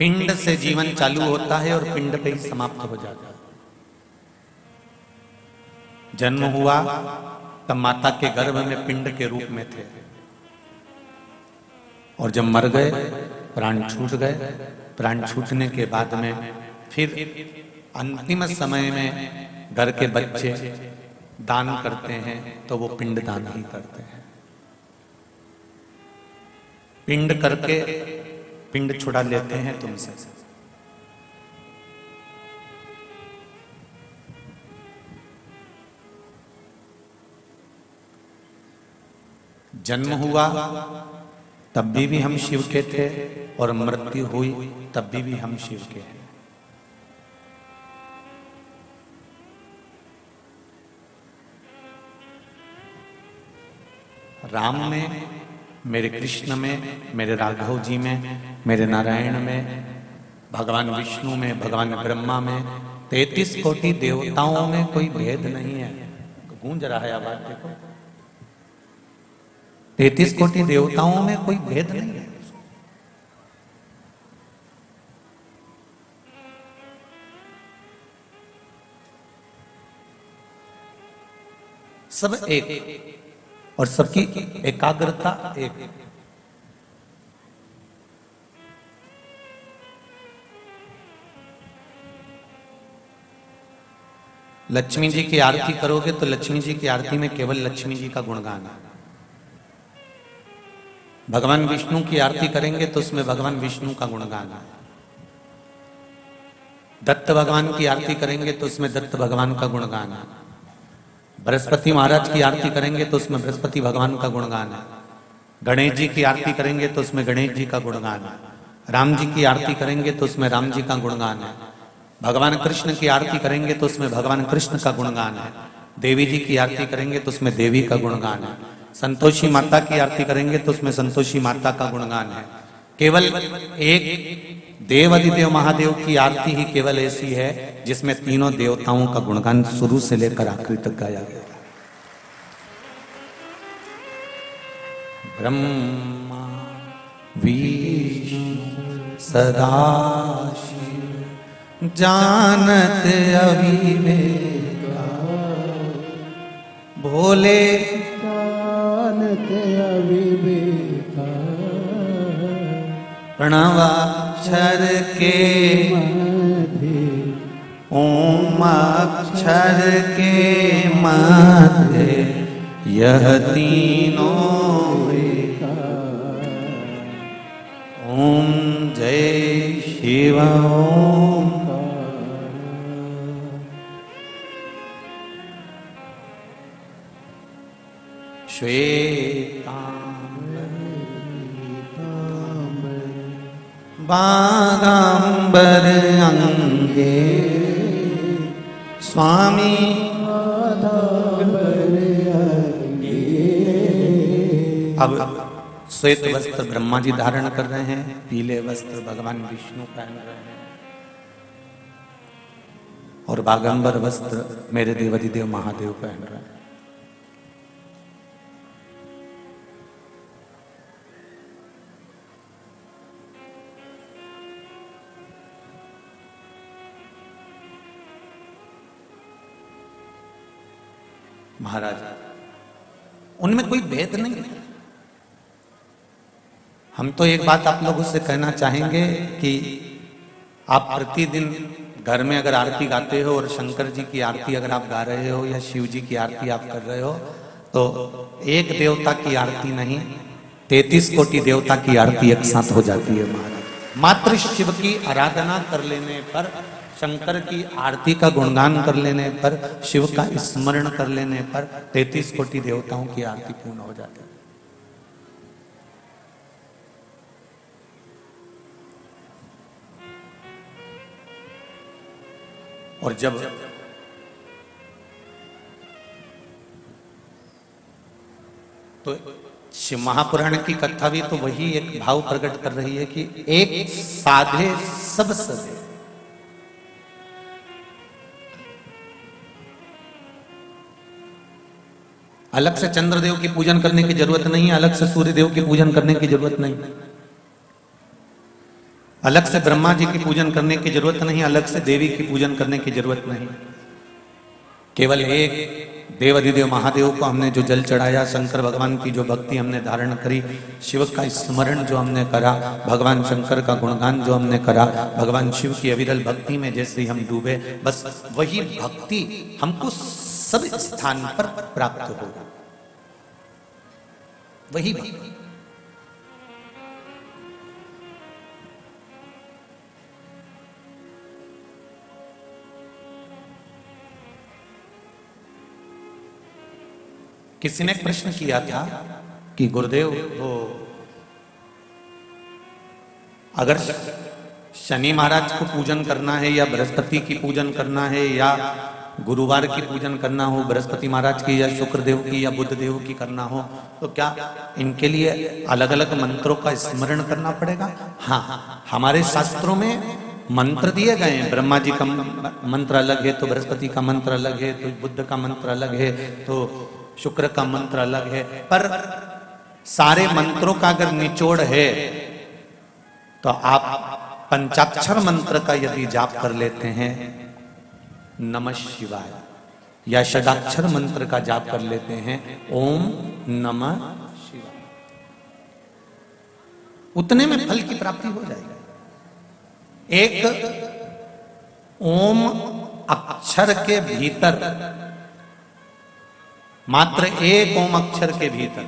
पिंड से जीवन चालू होता है और पिंड पे ही समाप्त हो जाता है। जन्म हुआ तब माता के गर्भ में पिंड के रूप में थे, और जब मर गए प्राण छूट गए। प्राण छूटने के बाद में फिर अंतिम समय में घर के बच्चे दान करते हैं तो वो पिंड दान ही करते हैं। पिंड करके पिंड छुड़ा लेते हैं तुमसे। जन्म हुआ तब भी हम शिव के थे, और मृत्यु हुई तब भी हम शिव के हैं। राम में, मेरे कृष्ण में, मेरे राघव जी में, मेरे नारायण में, भगवान विष्णु में, भगवान ब्रह्मा में, 33 कोटि देवताओं में कोई भेद नहीं है। गूंज रहा है आवाज, देखो। 33 कोटि देवताओं में कोई भेद नहीं है। सब एक, और सबकी एकाग्रता एक। लक्ष्मी जी की आरती करोगे तो लक्ष्मी जी की आरती में केवल लक्ष्मी जी का गुणगान है। भगवान विष्णु की आरती करेंगे तो उसमें भगवान विष्णु का गुणगान है। दत्त भगवान की आरती करेंगे तो उसमें दत्त भगवान का गुणगान है। बृहस्पति महाराज की आरती करेंगे तो उसमें बृहस्पति भगवान का गुणगान है। गणेश जी की आरती करेंगे तो उसमें गणेश जी का गुणगान है। राम जी की आरती करेंगे तो उसमें राम जी का गुणगान है। भगवान कृष्ण की आरती करेंगे तो उसमें भगवान कृष्ण का गुणगान है। देवी जी की आरती करेंगे तो उसमें देवी का गुणगान है। संतोषी माता की आरती करेंगे तो उसमें संतोषी माता का गुणगान है। केवल एक देवाधिदेव महादेव की आरती ही केवल ऐसी है जिसमें तीनों देवताओं का गुणगान शुरू से लेकर आखिर तक गाया गया। ब्रह्मा विष्णु सदाशिव जानत अविवेका, भोले जानत अविवेका, प्रणवाक्षर के मध्य ओम अक्षर के मध्य यह तीनों ओम जय शिव ओम। बागांबर अंगे स्वामी अब श्वेत वस्त्र ब्रह्मा जी धारण कर रहे हैं, पीले वस्त्र भगवान विष्णु पहन रहे हैं, और बागंबर वस्त्र मेरे देवाधिदेव महादेव पहन रहे हैं। महाराज उनमें कोई भेद नहीं है। हम तो एक बात आप लोगों से कहना चाहेंगे कि आप प्रतिदिन घर में अगर आरती गाते हो और शंकर जी की आरती अगर आप गा रहे हो या शिव जी की आरती आप कर रहे हो, तो एक देवता की आरती नहीं 33 कोटि देवता की आरती एक साथ हो जाती है। महाराज मात्र शिव की आराधना कर लेने पर, शंकर की आरती का गुणगान कर लेने पर, शिव का स्मरण कर लेने पर 33 कोटि देवताओं की आरती पूर्ण हो जाती है। और जब तो शिव महापुराण की कथा भी तो वही एक भाव प्रकट कर रही है कि एक साधे सब सधे। अलग से चंद्रदेव की पूजन करने की जरूरत नहीं है, अलग से सूर्यदेव की पूजन करने की जरूरत नहीं। अलग से ब्रह्मा जी की पूजन करने की जरूरत नहीं, अलग से देवी की पूजन करने की जरूरत नहीं। केवल एक देव अधिदेव महादेव को हमने जो जल चढ़ाया, शंकर भगवान की जो भक्ति हमने धारण करी, शिव का स्मरण जो हमने करा, भगवान शंकर का गुणगान जो हमने करा, भगवान शिव की अविरल भक्ति में जैसे ही हम डूबे, बस वही भक्ति हमको सब स्थान पर प्राप्त होगा, वही भक्ति। किसी ने प्रश्न किया था कि गुरुदेव वो अगर शनि महाराज को पूजन करना है या बृहस्पति की पूजन करना है या गुरुवार की पूजन करना हो, बृहस्पति महाराज की या शुक्रदेव की या बुध देव की करना हो, तो क्या इनके लिए अलग अलग मंत्रों का स्मरण करना पड़ेगा? हाँ, हमारे शास्त्रों में मंत्र दिए गए हैं। ब्रह्मा जी का मंत्र अलग है तो बृहस्पति का मंत्र अलग है, तो बुद्ध का मंत्र अलग है, तो शुक्र का मंत्र अलग है, पर सारे मंत्रों का अगर निचोड़ है तो आप पंचाक्षर मंत्र का यदि जाप कर लेते हैं, नमः शिवाय, या षडाक्षर मंत्र का जाप कर लेते हैं, ओम नमः शिवाय, उतने में फल की प्राप्ति हो जाएगी। एक ओम अक्षर के भीतर, मात्र एक ओम अक्षर के भीतर,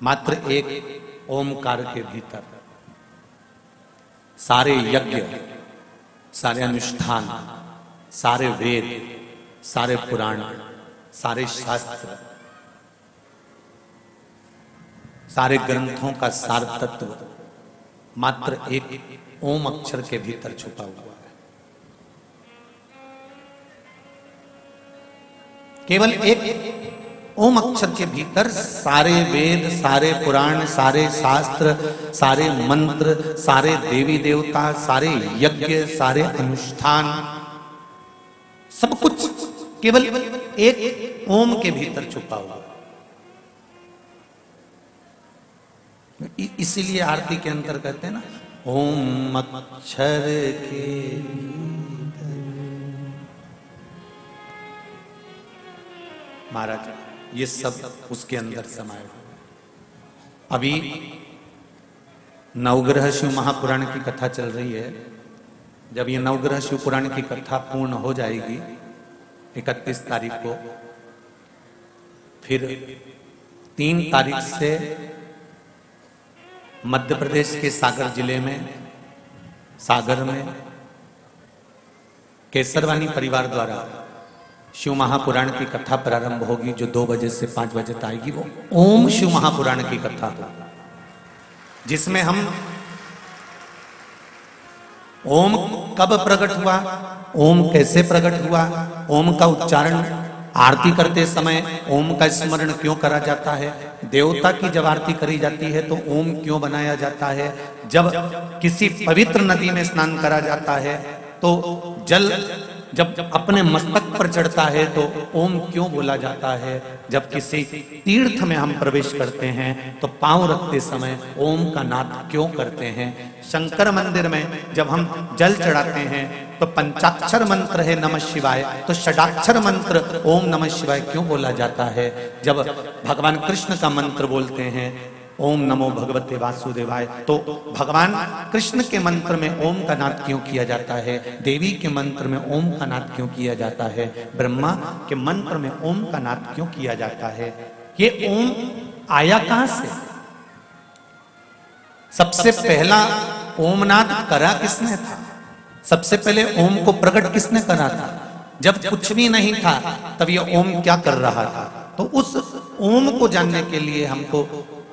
मात्र एक ओमकार के भीतर सारे यज्ञ, सारे अनुष्ठान, सारे वेद, सारे पुराण, सारे शास्त्र, सारे ग्रंथों का सार तत्व मात्र एक ओम अक्षर के भीतर छुपा हुआ है। केवल एक ओम अक्षर के भीतर सारे वेद, सारे पुराण, सारे शास्त्र, सारे मंत्र, सारे देवी देवता, सारे यज्ञ, सारे अनुष्ठान, सब कुछ केवल एक ओम के भीतर छुपा हुआ है। इसीलिए आरती के अंतर कहते हैं ना, ओम अक्षर के महाराज, ये सब उसके अंदर समाये हुए। अभी नवग्रह शिव महापुराण की कथा चल रही है। जब ये नवग्रह शिव पुराण की कथा पूर्ण हो जाएगी 31 तारीख को, फिर 3 तारीख से मध्य प्रदेश के सागर जिले में, सागर में केसरवानी परिवार द्वारा शिव महापुराण की कथा प्रारंभ होगी, जो 2 बजे से 5 बजे तक आएगी। वो ओम शिव महापुराण की कथा हो, जिसमें हम ओम कब प्रकट हुआ, ओम कैसे प्रकट हुआ, ओम का उच्चारण आरती करते समय ओम का स्मरण क्यों करा जाता है, देवता की जब आरती करी जाती है तो ओम क्यों बनाया जाता है, जब किसी पवित्र नदी में स्नान करा जाता है तो जल जब अपने मस्तक पर चढ़ता है तो ओम क्यों बोला जाता है, जब किसी तीर्थ में हम प्रवेश करते हैं तो पांव रखते समय ओम का नाद क्यों करते हैं, शंकर मंदिर में जब हम जल चढ़ाते हैं तो पंचाक्षर मंत्र है नमः शिवाय, तो षडाक्षर मंत्र ओम नमः शिवाय क्यों बोला जाता है, जब भगवान कृष्ण का मंत्र बोलते हैं ओम नमो भगवते वासुदेवाय, तो भगवान कृष्ण के मंत्र में ओम का नाद क्यों किया जाता है, देवी के मंत्र में ओम का नाद क्यों किया जाता है, ब्रह्मा के मंत्र में ओम का नाद क्यों किया जाता है। ये ओम आया कहां से? सबसे पहला ओमनाद करा किसने था? सबसे पहले ओम को प्रकट किसने करा था? जब कुछ भी नहीं था तब ये ओम क्या कर रहा था? तो उस ओम को जानने के लिए हमको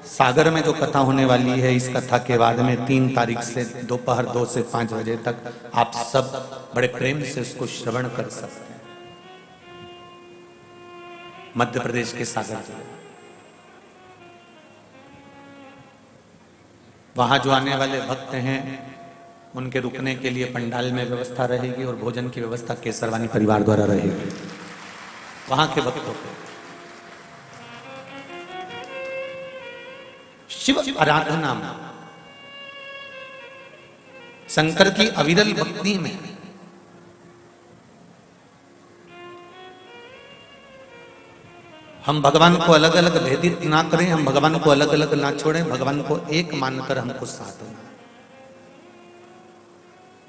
सागर में जो कथा होने वाली है, इस कथा के बाद में 3 तारीख से दोपहर 2 से 5 बजे तक आप सब बड़े प्रेम से उसको श्रवण कर सकते हैं। मध्य प्रदेश के सागर जिले, वहां जो आने वाले भक्त हैं उनके रुकने के लिए पंडाल में व्यवस्था रहेगी और भोजन की व्यवस्था केसरवानी परिवार द्वारा रहेगी। वहां के भक्तों को शिव आराधना में शंकर की अविरल भक्ति में। हम भगवान को अलग अलग भेदित ना करें, हम भगवान को अलग अलग ना छोड़ें, भगवान को एक मानकर हमको साथ देना।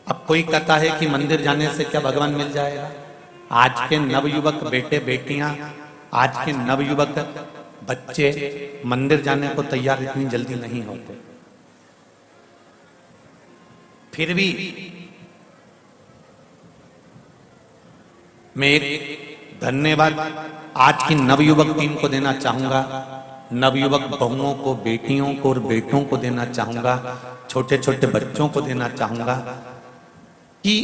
अब कोई कहता है कि मंदिर जाने से क्या भगवान मिल जाएगा? आज के नवयुवक बेटे बेटियां, आज के नवयुवक बच्चे मंदिर जाने को तैयार इतनी जल्दी नहीं होते। फिर भी मैं एक धन्यवाद आज की नवयुवक टीम को देना चाहूंगा, नवयुवक बहुओं को, बेटियों को और बेटों को देना चाहूंगा, छोटे छोटे बच्चों को देना चाहूंगा कि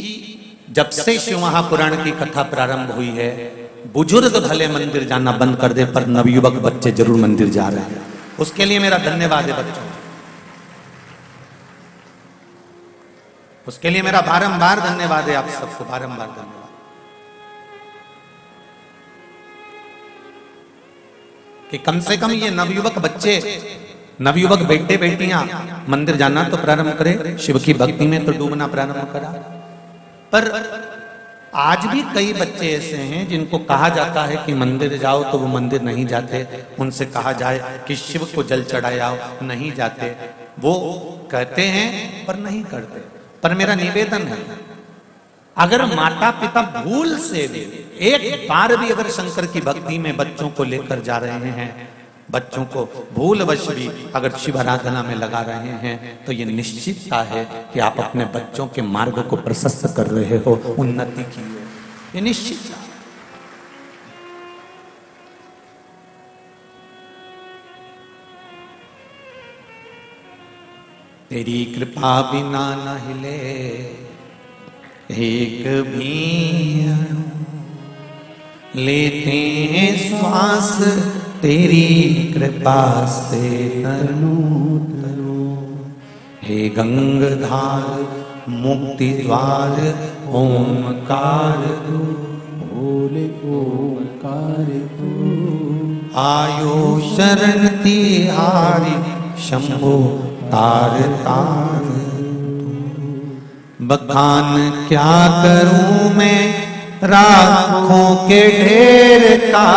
जब से शिव महापुराण की कथा प्रारंभ हुई है, बुजुर्ग भले मंदिर जाना बंद कर दे पर नवयुवक बच्चे जरूर मंदिर जा रहे हैं। उसके लिए मेरा धन्यवाद है बच्चों, उसके लिए मेरा बारंबार धन्यवाद है आप सबको, बारंबार धन्यवाद। कि कम से कम ये नवयुवक बच्चे, नवयुवक बेटे बेटियां मंदिर जाना तो प्रारंभ करें, शिव की भक्ति में तो डूबना प्रारंभ करा। पर आज भी कई बच्चे ऐसे हैं जिनको कहा जाता है कि मंदिर जाओ तो वो मंदिर नहीं जाते। उनसे कहा जाए कि शिव को जल चढ़ाओ, नहीं जाते। वो कहते हैं पर नहीं करते। पर मेरा निवेदन है, अगर माता पिता भूल से भी एक बार भी अगर शंकर की भक्ति में बच्चों को लेकर जा रहे हैं, बच्चों को भूलवश भी अगर शिव आराधना में लगा रहे हैं, तो ये निश्चितता है कि आप अपने बच्चों के मार्ग को प्रशस्त कर रहे हो, उन्नति की है, ये निश्चितता। तेरी कृपा बिना न हिले एक भी लेते हैं श्वास, तेरी कृपा से तनु तनु। हे गंगाधार मुक्ति द्वार ओमकार तू, बोले ओमकार तू। आयो शरण तिहारी शंभो तार तार। बखान क्या करूं मैं राखों के ढेर का,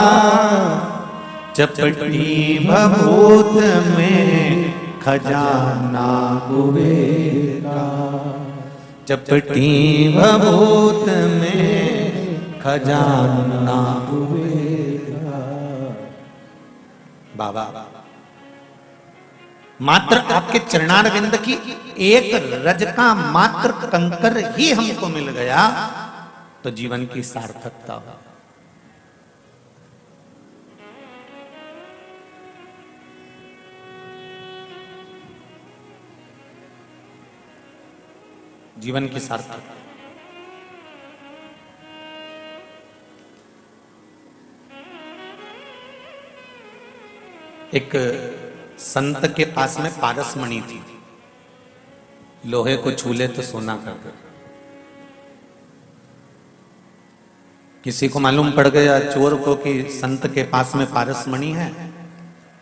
चपटी भभूत में खजाना कुबेर का। चपटी भभूत में खजाना कुबेर का। बाबा मात्र आपके चरणारविंद की एक रज का मात्र कंकर ही हमको मिल गया तो जीवन की सार्थकता हो। जीवन की सार्थकता। एक संत के पास में पारसमणि थी, लोहे को छूले तो सोना कर दे। किसी को मालूम पड़ गया चोर को कि संत के पास में पारसमणि है।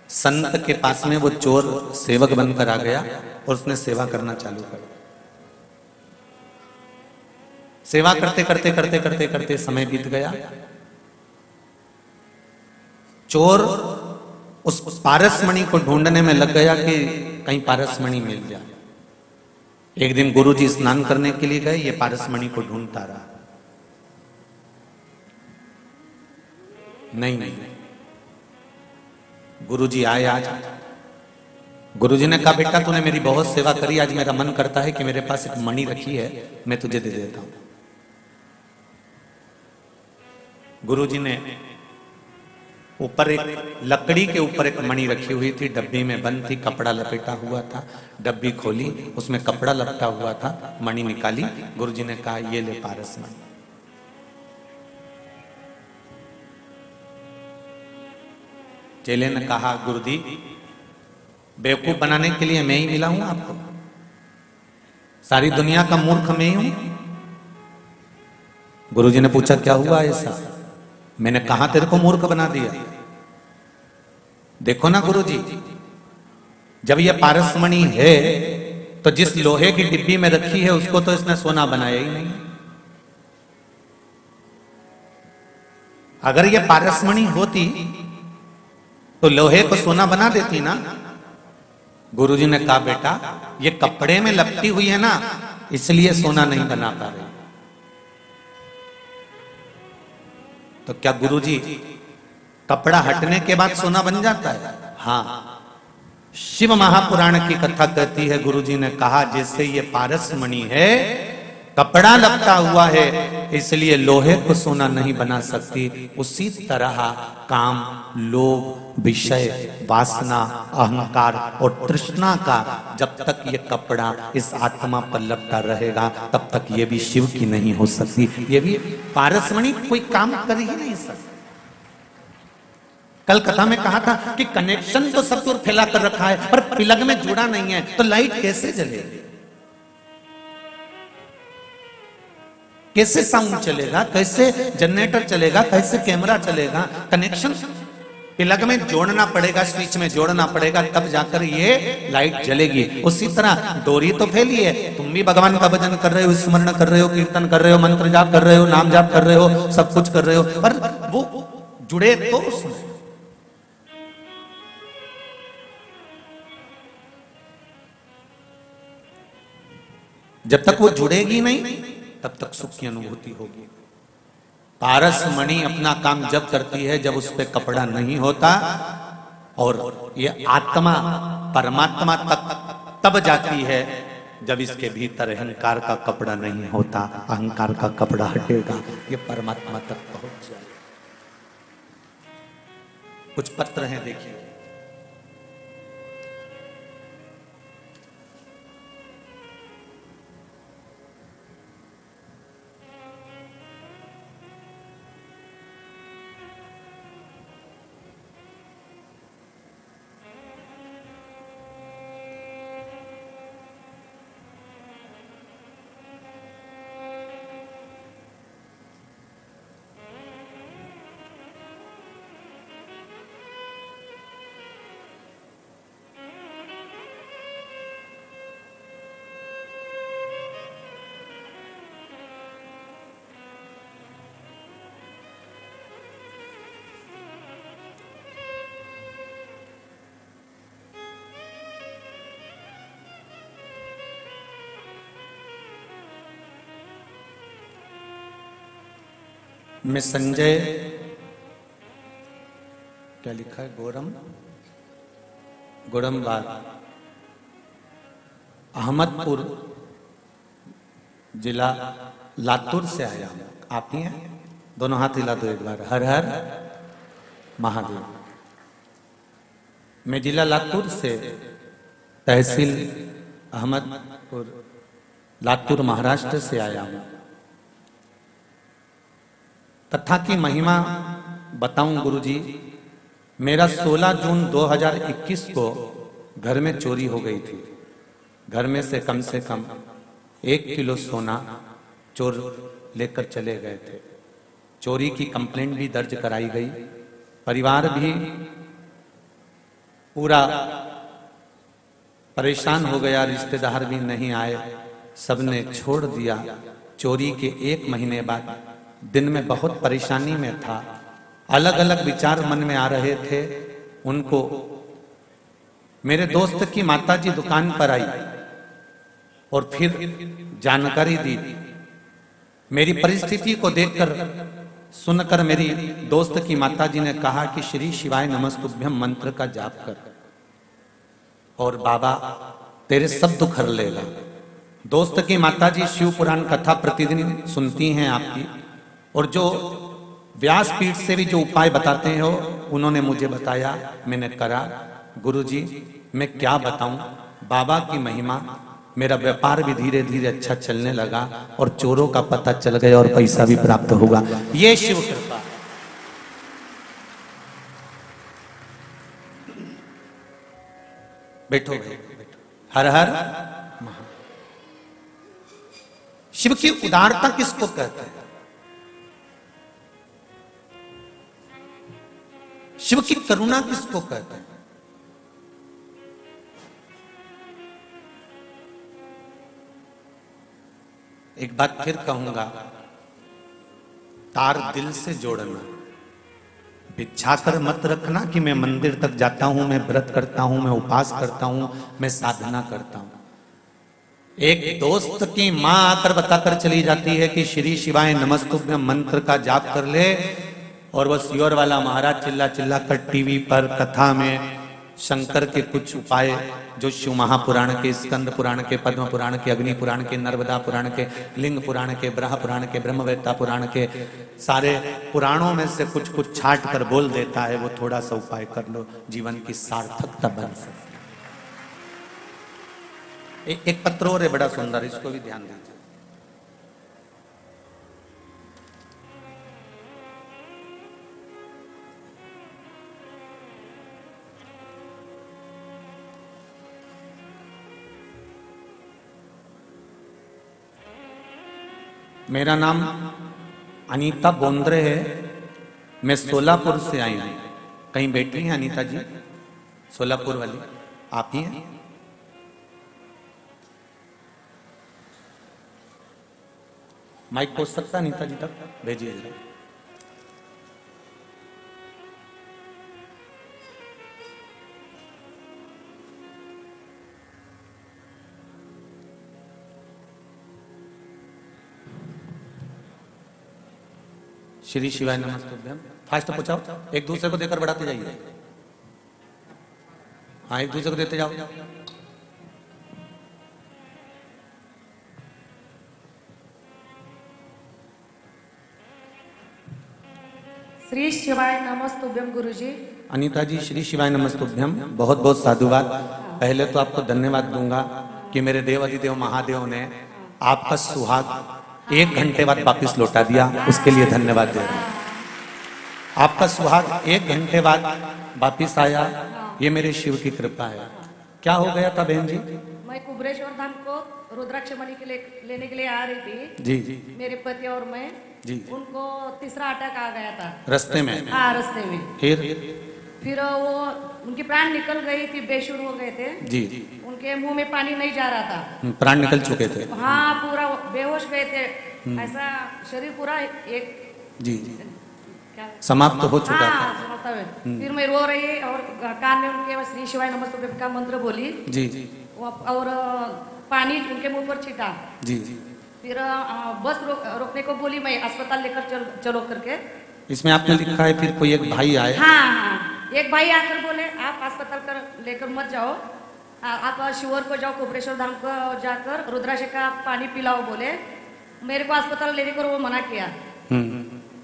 संत के पास में वो चोर सेवक बनकर आ गया और उसने सेवा करना चालू कर दिया। सेवा करते करते करते करते करते समय बीत गया। चोर उस पारसमणि को ढूंढने में लग गया कि कहीं पारसमणि मिल जाए। एक दिन गुरुजी स्नान करने के लिए गए, ये पारसमणि को ढूंढता रहा, नहीं नहीं। गुरुजी आए आज। गुरुजी ने कहा बेटा तूने मेरी बहुत सेवा करी, आज मेरा मन करता है कि मेरे पास एक मणि रखी है, मैं तुझे दे देता हूं। गुरुजी ने ऊपर एक लकड़ी के ऊपर एक मणि रखी हुई थी, डब्बी में बंद थी, कपड़ा लपेटा हुआ था। डब्बी खोली, उसमें कपड़ा लपटा हुआ था, मणि निकाली। गुरुजी ने कहा ये ले पारसमणि। चेले ने कहा गुरुजी बेवकूफ बनाने के लिए मैं ही मिला हूं आपको, सारी दुनिया का मूर्ख मैं ही हूं। गुरुजी ने पूछा क्या हुआ ऐसा? मैंने कहा तेरे को मूर्ख बना दिया? देखो ना गुरुजी, जब यह पारसमणि है तो जिस लोहे की डिब्बी में रखी है उसको तो इसने सोना बनाया ही नहीं। अगर ये पारसमणि होती तो लोहे को सोना बना देती ना। गुरुजी ने कहा बेटा ये कपड़े में लपटी हुई है ना, इसलिए सोना नहीं बना पा रही। तो क्या गुरुजी कपड़ा हटने के बाद सोना बन जाता है? हाँ, शिव महापुराण की कथा कहती है, गुरुजी ने कहा जैसे ये पारसमणि है, कपड़ा लपटा हुआ है इसलिए लोहे को सोना नहीं बना सकती, उसी तरह काम, लोभ, विषय, वासना, अहंकार और तृष्णा का जब तक ये कपड़ा इस आत्मा पर लपटा रहेगा तब तक ये भी शिव की नहीं हो सकती। ये भी पारसमणि कोई काम कर ही नहीं सकती। कल कथा में कहा था कि कनेक्शन तो सब दूर फैला कर रखा है पर प्लग में जुड़ा नहीं है, तो लाइट कैसे जलेगी, कैसे साउंड चलेगा, कैसे जनरेटर चलेगा, कैसे कैमरा चलेगा? कनेक्शन प्लग में जोड़ना पड़ेगा, स्विच में जोड़ना पड़ेगा, तब जाकर ये लाइट जलेगी। उसी तरह डोरी तो फैली है, तुम भी भगवान का भजन कर रहे हो, स्मरण कर रहे हो, कीर्तन कर रहे हो, मंत्र जाप कर रहे हो, नाम जाप कर रहे हो, सब कुछ कर रहे हो, पर वो जुड़े तो उसमें। जब तक वो जुड़ेगी नहीं तब तक सुख की अनुभूति होगी। पारसमणि अपना काम जब करती है जब उस पर कपड़ा नहीं होता, और ये आत्मा परमात्मा तक तब जाती है जब इसके भीतर अहंकार का कपड़ा नहीं होता। अहंकार का कपड़ा हटेगा, ये परमात्मा तक पहुंच जाए। कुछ पत्र हैं, देखिए। मैं संजय, क्या लिखा है, गोरमबाग, अहमदपुर जिला लातूर से आया हूं। आप ही हैं? दोनों हाथ हिला दो एक बार। हर हर महादेव। मैं जिला लातूर से, तहसील अहमदपुर, लातूर महाराष्ट्र से आया हूं। कथा की महिमा बताऊं गुरुजी, मेरा 16 जून 2021 को घर में चोरी हो गई थी। घर में से कम 1 किलो सोना चोर लेकर चले गए थे। चोरी की कंप्लेंट भी दर्ज कराई गई। परिवार भी पूरा परेशान हो गया, रिश्तेदार भी नहीं आए, सबने छोड़ दिया। चोरी के 1 महीने बाद दिन में बहुत परेशानी में था, अलग अलग विचार मन में आ रहे थे। उनको मेरे दोस्त की माताजी दुकान पर आई और फिर जानकारी दी। मेरी परिस्थिति को देखकर, सुनकर मेरी दोस्त की माताजी ने कहा कि श्री शिवाय नमस्तुभ्यम मंत्र का जाप कर और बाबा तेरे सब दुख हर लेगा। दोस्त की माताजी शिव पुराण कथा प्रतिदिन सुनती हैं आपकी, और जो व्यासपीठ से भी जो उपाय बताते हो उन्होंने मुझे बताया, मैंने करा। गुरुजी मैं क्या बताऊं, बाबा की महिमा। मेरा व्यापार भी धीरे धीरे अच्छा चलने लगा और चोरों का पता चल गया और पैसा भी प्राप्त होगा। ये शिव कृपा। बैठो बैठो। हर हर महादेव। शिव की उदारता किसको कहते हैं? शिव की करुणा किसको कहते हैं? एक बात फिर कहूंगा, तार दिल से जोड़ना, बिछा कर मत रखना कि मैं मंदिर तक जाता हूं, मैं व्रत करता हूं, मैं उपवास करता हूं, मैं साधना करता हूं। एक दोस्त की मां आकर बताकर चली जाती है कि श्री शिवाय नमस्तुभ्यम मंत्र का जाप कर ले, और वो सियोर वाला महाराज चिल्ला चिल्ला कर टीवी पर कथा में शंकर के कुछ उपाय जो शिव महापुराण के, स्कंद पुराण के, पद्म पुराण के, अग्नि पुराण के, नर्मदा पुराण के, लिंग पुराण के, ब्रह्म पुराण के, ब्रह्मवेत्ता पुराण के, सारे पुराणों में से कुछ कुछ छाट कर बोल देता है, वो थोड़ा सा उपाय कर लो, जीवन की सार्थकता बन सकती है। एक पत्र और है बड़ा सुंदर, इसको भी ध्यान दीजिए। मेरा नाम अनीता बोंद्रे है, मैं सोलापुर से आई हूं। कहीं बैठी हैं अनीता जी? सोलापुर वाली आप ही हैं? माइक पहुंच सकता है अनीता जी तक? भेजिए। श्री शिवाय नमस्तुभ्यम। फास्ट पहुंचाओ, एक दूसरे को देकर बढ़ाते जाइए। हाँ, एक दूसरे को देते जाओ। श्री शिवाय नमस्तुभ्यम गुरुजी। अनीता जी, श्री शिवाय नमस्तुभ्यम, बहुत बहुत साधुवाद। पहले तो आपको धन्यवाद दूंगा कि मेरे देव अधिदेव महादेव ने आपका सुहाग 1 घंटे बाद वापिस लौटा दिया, उसके लिए धन्यवाद दे रहा हूं। आपका सुहाग 1 घंटे बाद वापिस आया, ये मेरे शिव की कृपा है। क्या हो गया था बहन जी? मैं कुबरेश्वर धाम को रुद्राक्ष मणि के लेने के लिए आ रही थी जी। मेरे पति और मैं जी। उनको तीसरा अटैक आ गया था रास्ते में। हाँ, रास्ते में। फिर वो उनकी प्राण निकल गई थी, बेशुर हो गए थे जी। उनके मुंह में पानी नहीं जा रहा था, प्राण निकल चुके थे। हाँ, पूरा बेहोश गए थे, ऐसा शरीर पूरा एक जी समाप्त हो चुका था। फिर मैं रो रही और कान में उनके श्री शिवाय नमस्तुभ्यम का मंत्र बोली जी, और पानी उनके मुंह पर छीटा जी। फिर बस रोकने को बोली, मैं अस्पताल लेकर चलो करके। इसमें आपने लिखा है फिर कोई एक भाई आए? हाँ, एक भाई आकर बोले आप अस्पताल लेकर मत जाओ, आप शिवर को जाओ, कुबरेश्वर धाम को जाकर रुद्राक्ष का पानी पिलाओ बोले। मेरे को अस्पताल लेने को वो मना किया,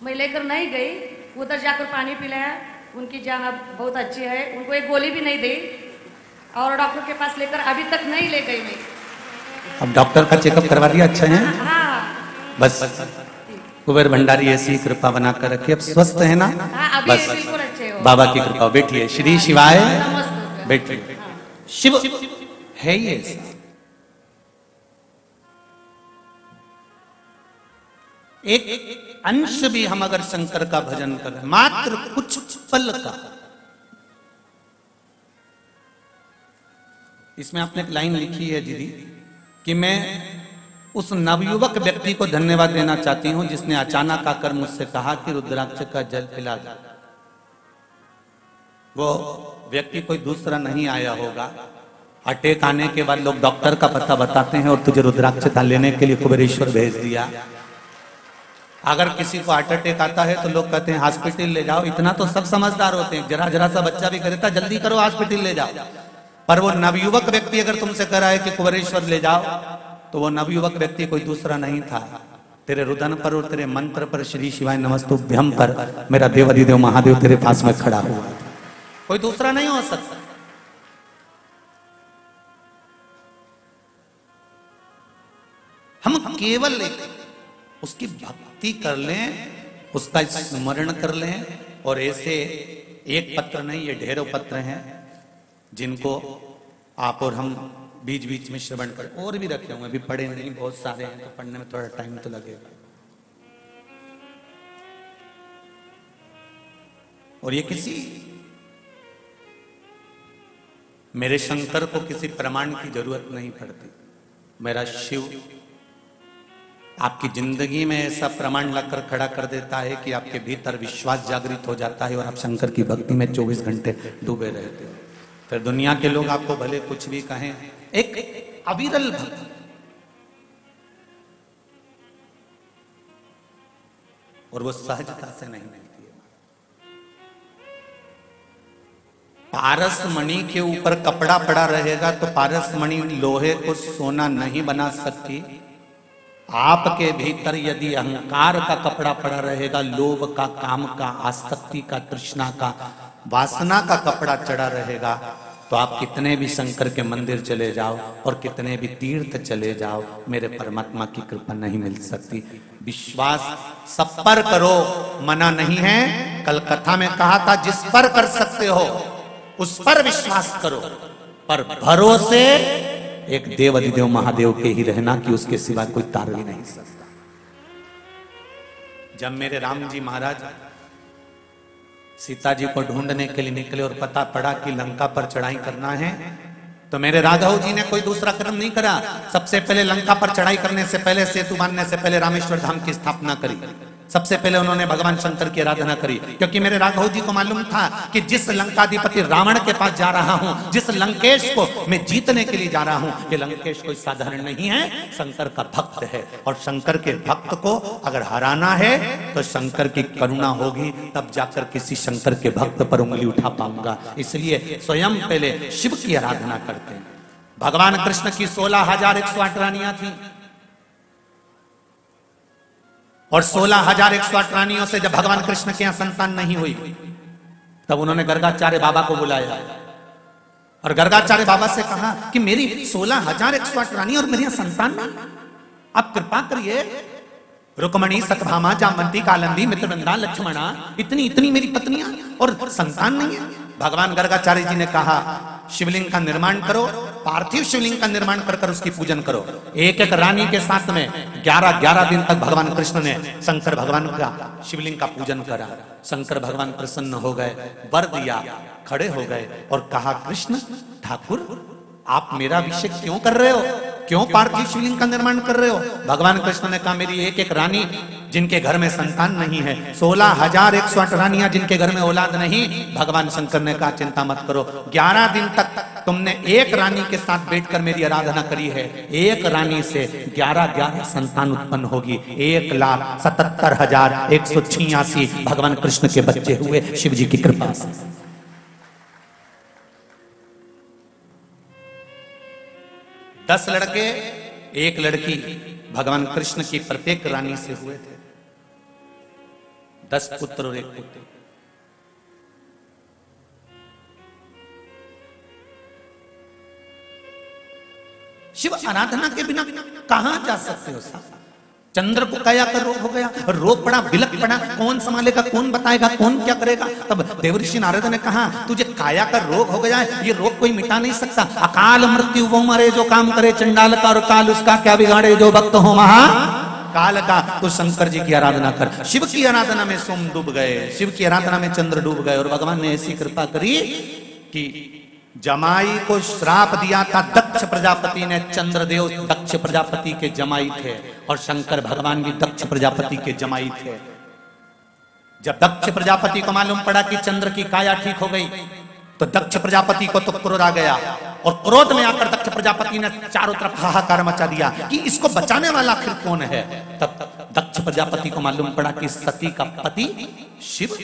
मैं लेकर नहीं गई। उधर जाकर पानी पिलाया, उनकी जान अब बहुत अच्छी है, उनको एक गोली भी नहीं दी, और डॉक्टर के पास लेकर अभी तक नहीं ले गई मैं। अब डॉक्टर का चेकअप करवा दिया? अच्छा है। हाँ, बस कुबेर भंडारी ऐसी कृपा बना कर रखिए, अब स्वस्थ है ना? हाँ, अभी बस बिल्कुल अच्छे हो। बाबा की कृपा। बैठिए, श्री शिवाय बैठिए। शिव है ये एक अंश भी हम अगर शंकर का भजन करें, मात्र कुछ पल का। इसमें आपने एक लाइन लिखी है दीदी कि मैं उस नवयुवक व्यक्ति को धन्यवाद देना चाहती हूं जिसने अचानक आकर मुझसे कहा कि रुद्राक्ष का जल पिला दो। वो व्यक्ति कोई दूसरा नहीं आया होगा। अटैक आने के बाद लोग डॉक्टर का पता बताते हैं और तुझे रुद्राक्ष का लेने के लिए कुबेरेश्वर भेज दिया। अगर किसी को हार्ट अटैक आता है तो लोग कहते हैं हॉस्पिटल ले जाओ। इतना तो सब समझदार होते हैं, जरा जरा सा बच्चा भी कहता जल्दी करो हॉस्पिटल ले जाओ। पर वो नवयुवक व्यक्ति अगर तुमसे कह रहा है कि कुबेरेश्वर ले जाओ, तो वो नवयुवक व्यक्ति कोई दूसरा नहीं था। तेरे रुदन पर और तेरे मंत्र पर, श्री शिवाय नमस्तुभ्यम पर मेरा देवाधिदेव महादेव तेरे पास में खड़ा हुआ था, कोई दूसरा नहीं हो सकता। हम केवल उसकी भक्ति कर लें, उसका स्मरण कर लें, और ऐसे एक पत्र नहीं, ये ढेरों पत्र हैं जिनको आप और हम बीच बीच में श्रवण करें। और भी रखे हुए, अभी पढ़े नहीं, बहुत सारे हैं, तो पढ़ने में थोड़ा टाइम तो लगेगा। और ये किसी मेरे शंकर को किसी प्रमाण की जरूरत नहीं पड़ती। मेरा शिव आपकी जिंदगी में ऐसा प्रमाण लाकर खड़ा कर देता है कि आपके भीतर विश्वास जागृत हो जाता है और आप शंकर की भक्ति में 24 घंटे डूबे रहते हो। फिर दुनिया के लोग आपको भले कुछ भी कहें, एक अविरल भक्त, और वो सहजता से नहीं मिलती है। पारस मणि के ऊपर कपड़ा पड़ा रहेगा तो पारस मणि लोहे को सोना नहीं बना सकती। आपके भीतर यदि अहंकार का कपड़ा पड़ा रहेगा, लोभ का, काम का, आसक्ति का, तृष्णा का, वासना का कपड़ा चढ़ा रहेगा, तो आप कितने भी शंकर के मंदिर चले जाओ और कितने भी तीर्थ चले जाओ, मेरे परमात्मा की कृपा नहीं मिल सकती। विश्वास सब पर करो, मना नहीं है। कल कथा में कहा था, जिस पर कर सकते हो उस पर विश्वास करो, पर भरोसे एक देव अधिदेव महादेव के ही रहना कि उसके सिवा कोई तार भी नहीं सकता। जब मेरे राम जी महाराज सीता जी को ढूंढने के लिए निकले और पता पड़ा कि लंका पर चढ़ाई करना है, तो मेरे राघव जी ने कोई दूसरा कर्म नहीं करा। सबसे पहले लंका पर चढ़ाई करने से पहले, सेतु बांधने से पहले रामेश्वर धाम की स्थापना करी। सबसे पहले उन्होंने भगवान शंकर की आराधना करी, क्योंकि मेरे राघव जी को मालूम था कि जिस लंकाधिपति रावण के पास जा रहा हूं, जिस लंकेश को मैं जीतने के लिए जा रहा हूं, ये लंकेश कोई साधारण नहीं है, शंकर का भक्त है। और शंकर के भक्त को अगर हराना है तो शंकर की करुणा होगी, तब जाकर किसी शंकर के भक्त पर उंगली उठा पाऊंगा। इसलिए स्वयं पहले शिव की आराधना करते हैं। भगवान कृष्ण की 16,108 रानियां थी, और 16,108 रानियों से जब भगवान कृष्ण के यहां संतान नहीं हुई, तब उन्होंने गर्गाचार्य बाबा को बुलाया और गर्गाचार्य बाबा से कहा कि मेरी 16,108 रानी और मेरे यहां संतान नहीं, आप कृपा करिए। रुक्मणी, सतभामा, जामवंती, कालिंदी, मित्रवृंदा, लक्ष्मणा, इतनी इतनी मेरी पत्नियां और संतान नहीं है। भगवान गर्गाचार्य जी ने कहा, शिवलिंग का निर्माण करो, पार्थिव शिवलिंग का निर्माण कर कर उसकी पूजन करो। एक एक रानी के साथ में 11-11 दिन तक भगवान कृष्ण ने शंकर भगवान का शिवलिंग का पूजन करा। शंकर भगवान प्रसन्न हो गए, वर दिया, खड़े हो गए और कहा, कृष्ण ठाकुर, आप मेरा अभिषेक क्यों कर रहे हो, क्यों पार्थिव शिवलिंग का निर्माण कर रहे हो? भगवान कृष्ण ने कहा, मेरी एक एक रानी जिनके घर में संतान नहीं है, 16,108 रानियां जिनके घर में औलाद नहीं। भगवान शंकर ने कहा, चिंता मत करो, 11 दिन तक तुमने एक रानी के साथ बैठकर मेरी आराधना करी है, एक रानी से 11-11 संतान उत्पन्न होगी। 1,77,186 भगवान कृष्ण के बच्चे हुए शिव जी की कृपा से। दस लड़के, एक लड़की भगवान कृष्ण की प्रत्येक रानी से हुए थे। 10 पुत्र और 1 पुत्र। शिव आराधना के बिना कहां जा सकते हो साहब? चंद्र को काया का रोग हो गया, रोग पड़ा, बिलक पड़ा, कौन संभालेगा, कौन बताएगा, कौन क्या करेगा? तब देवऋषि नारद ने कहा, तुझे काया का रोग हो गया है, ये रोग कोई मिटा नहीं सकता। अकाल मृत्यु वो मरे जो काम करे, चंडाल का और काल उसका क्या बिगाड़े, जो भक्त हो महा काल का। तो शंकर जी की आराधना कर। शिव की आराधना में सोम डूब गए, शिव की आराधना में चंद्र डूब गए, और भगवान ने ऐसी कृपा करी कि जमाई को श्राप दिया था दक्ष प्रजापति ने। चंद्रदेव दक्ष प्रजापति के जमाई थे और शंकर भगवान भी दक्ष प्रजापति के जमाई थे। जब दक्ष प्रजापति को मालूम पड़ा कि चंद्र की काया ठीक हो गई, तो दक्ष प्रजापति को तो क्रोध आ गया, और क्रोध में आकर दक्ष प्रजापति ने चारों तरफ हाहाकार मचा दिया कि इसको बचाने वाला आखिर कौन है। तब दक्ष प्रजापति को मालूम पड़ा कि सती का पति शिव।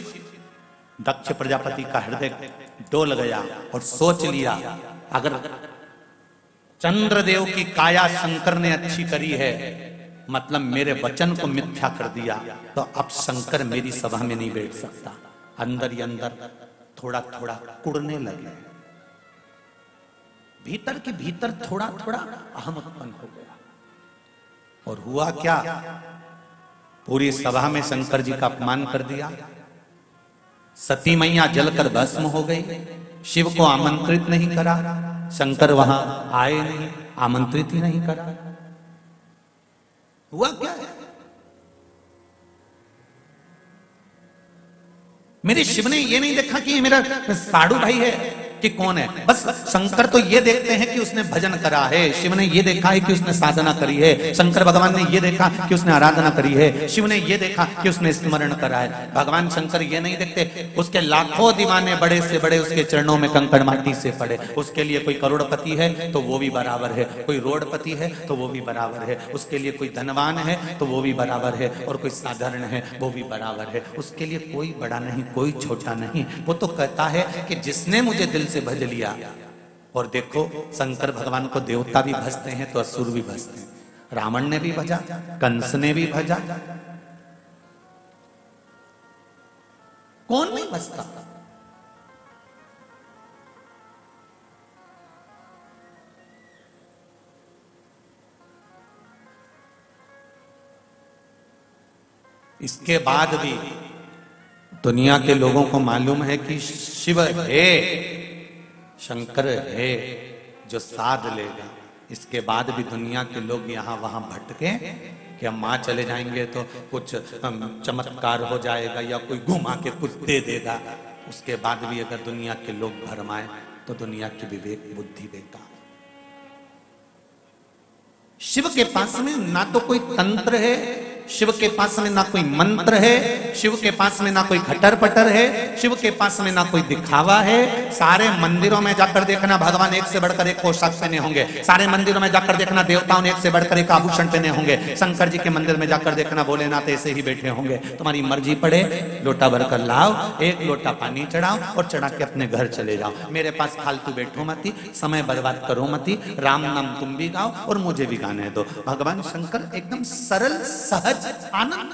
दक्ष प्रजापति का हृदय डोल गया और सोच लिया, अगर चंद्रदेव की काया शंकर ने अच्छी करी है, मतलब मेरे वचन को मिथ्या कर दिया, तो अब शंकर मेरी सभा में नहीं बैठ सकता। अंदर ही अंदर थोड़ा थोड़ा कुड़ने लगे, भीतर के भीतर थोड़ा थोड़ा अहम उत्पन्न हो गया। और हुआ क्या, पूरी सभा में शंकर जी का अपमान कर दिया। सती मैया जलकर भस्म हो गई, शिव को आमंत्रित नहीं करा, शंकर वहां आए नहीं, आमंत्रित ही नहीं करा। हुआ क्या है? मेरे शिव ने ये नहीं देखा कि ये मेरा साड़ू भाई है, कि कौन है। बस शंकर तो ये देखते हैं कि उसने भजन करा है, शिव ने ये देखा है कि उसने साधना करी है, शंकर भगवान ने ये देखा कि उसने आराधना करी है, शिव ने ये देखा कि उसने स्मरण करा है। भगवान शंकर ये नहीं देखते, उसके लाखों दीवाने बड़े से बड़े उसके चरणों में कंकड़ माटी से पड़े। उसके लिए कोई करोड़पति है तो वो भी बराबर है, कोई रोडपति है तो वो भी बराबर है, उसके लिए कोई धनवान है तो वो भी बराबर है, और कोई साधारण है वो भी बराबर है। उसके लिए कोई बड़ा नहीं, कोई छोटा नहीं। वो तो कहता है कि जिसने मुझे दिल से भज लिया। और देखो शंकर भगवान को देवता भी भजते हैं तो असुर भी भजते हैं। रावण ने भी भजा, कंस ने भी भजा, कौन नहीं भजता। इसके बाद भी दुनिया के लोगों को मालूम है कि शिव है, शंकर है जो साध लेगा। इसके बाद भी दुनिया के लोग यहां वहां भटके कि हम वहां चले जाएंगे तो कुछ चमत्कार हो जाएगा या कोई घुमा के कुछ दे देगा। उसके बाद भी अगर दुनिया के लोग भरमाए तो दुनिया की विवेक बुद्धि बेकार। शिव के पास में ना तो कोई तंत्र है, शिव के पास में ना कोई मंत्र है, शिव के पास में ना कोई खटर पटर है, शिव के पास में ना कोई दिखावा है। सारे मंदिरों में जाकर देखना भगवान एक से बढ़कर एक पोशाक पहने होंगे, सारे मंदिरों में जाकर देखना देवताओं ने एक से बढ़कर एक आभूषण पहने होंगे। शंकर जी के मंदिर में जाकर देखना भोलेनाथ ऐसे ही बैठे होंगे। तुम्हारी मर्जी पड़े लोटा भरकर लाओ, एक लोटा पानी चढ़ाओ और चढ़ा के अपने घर चले जाओ। मेरे पास फालतू बैठो मती, समय बर्बाद करो मती, राम नाम तुम भी गाओ और मुझे भी गाने दो। भगवान शंकर एकदम सरल सहज आनंद।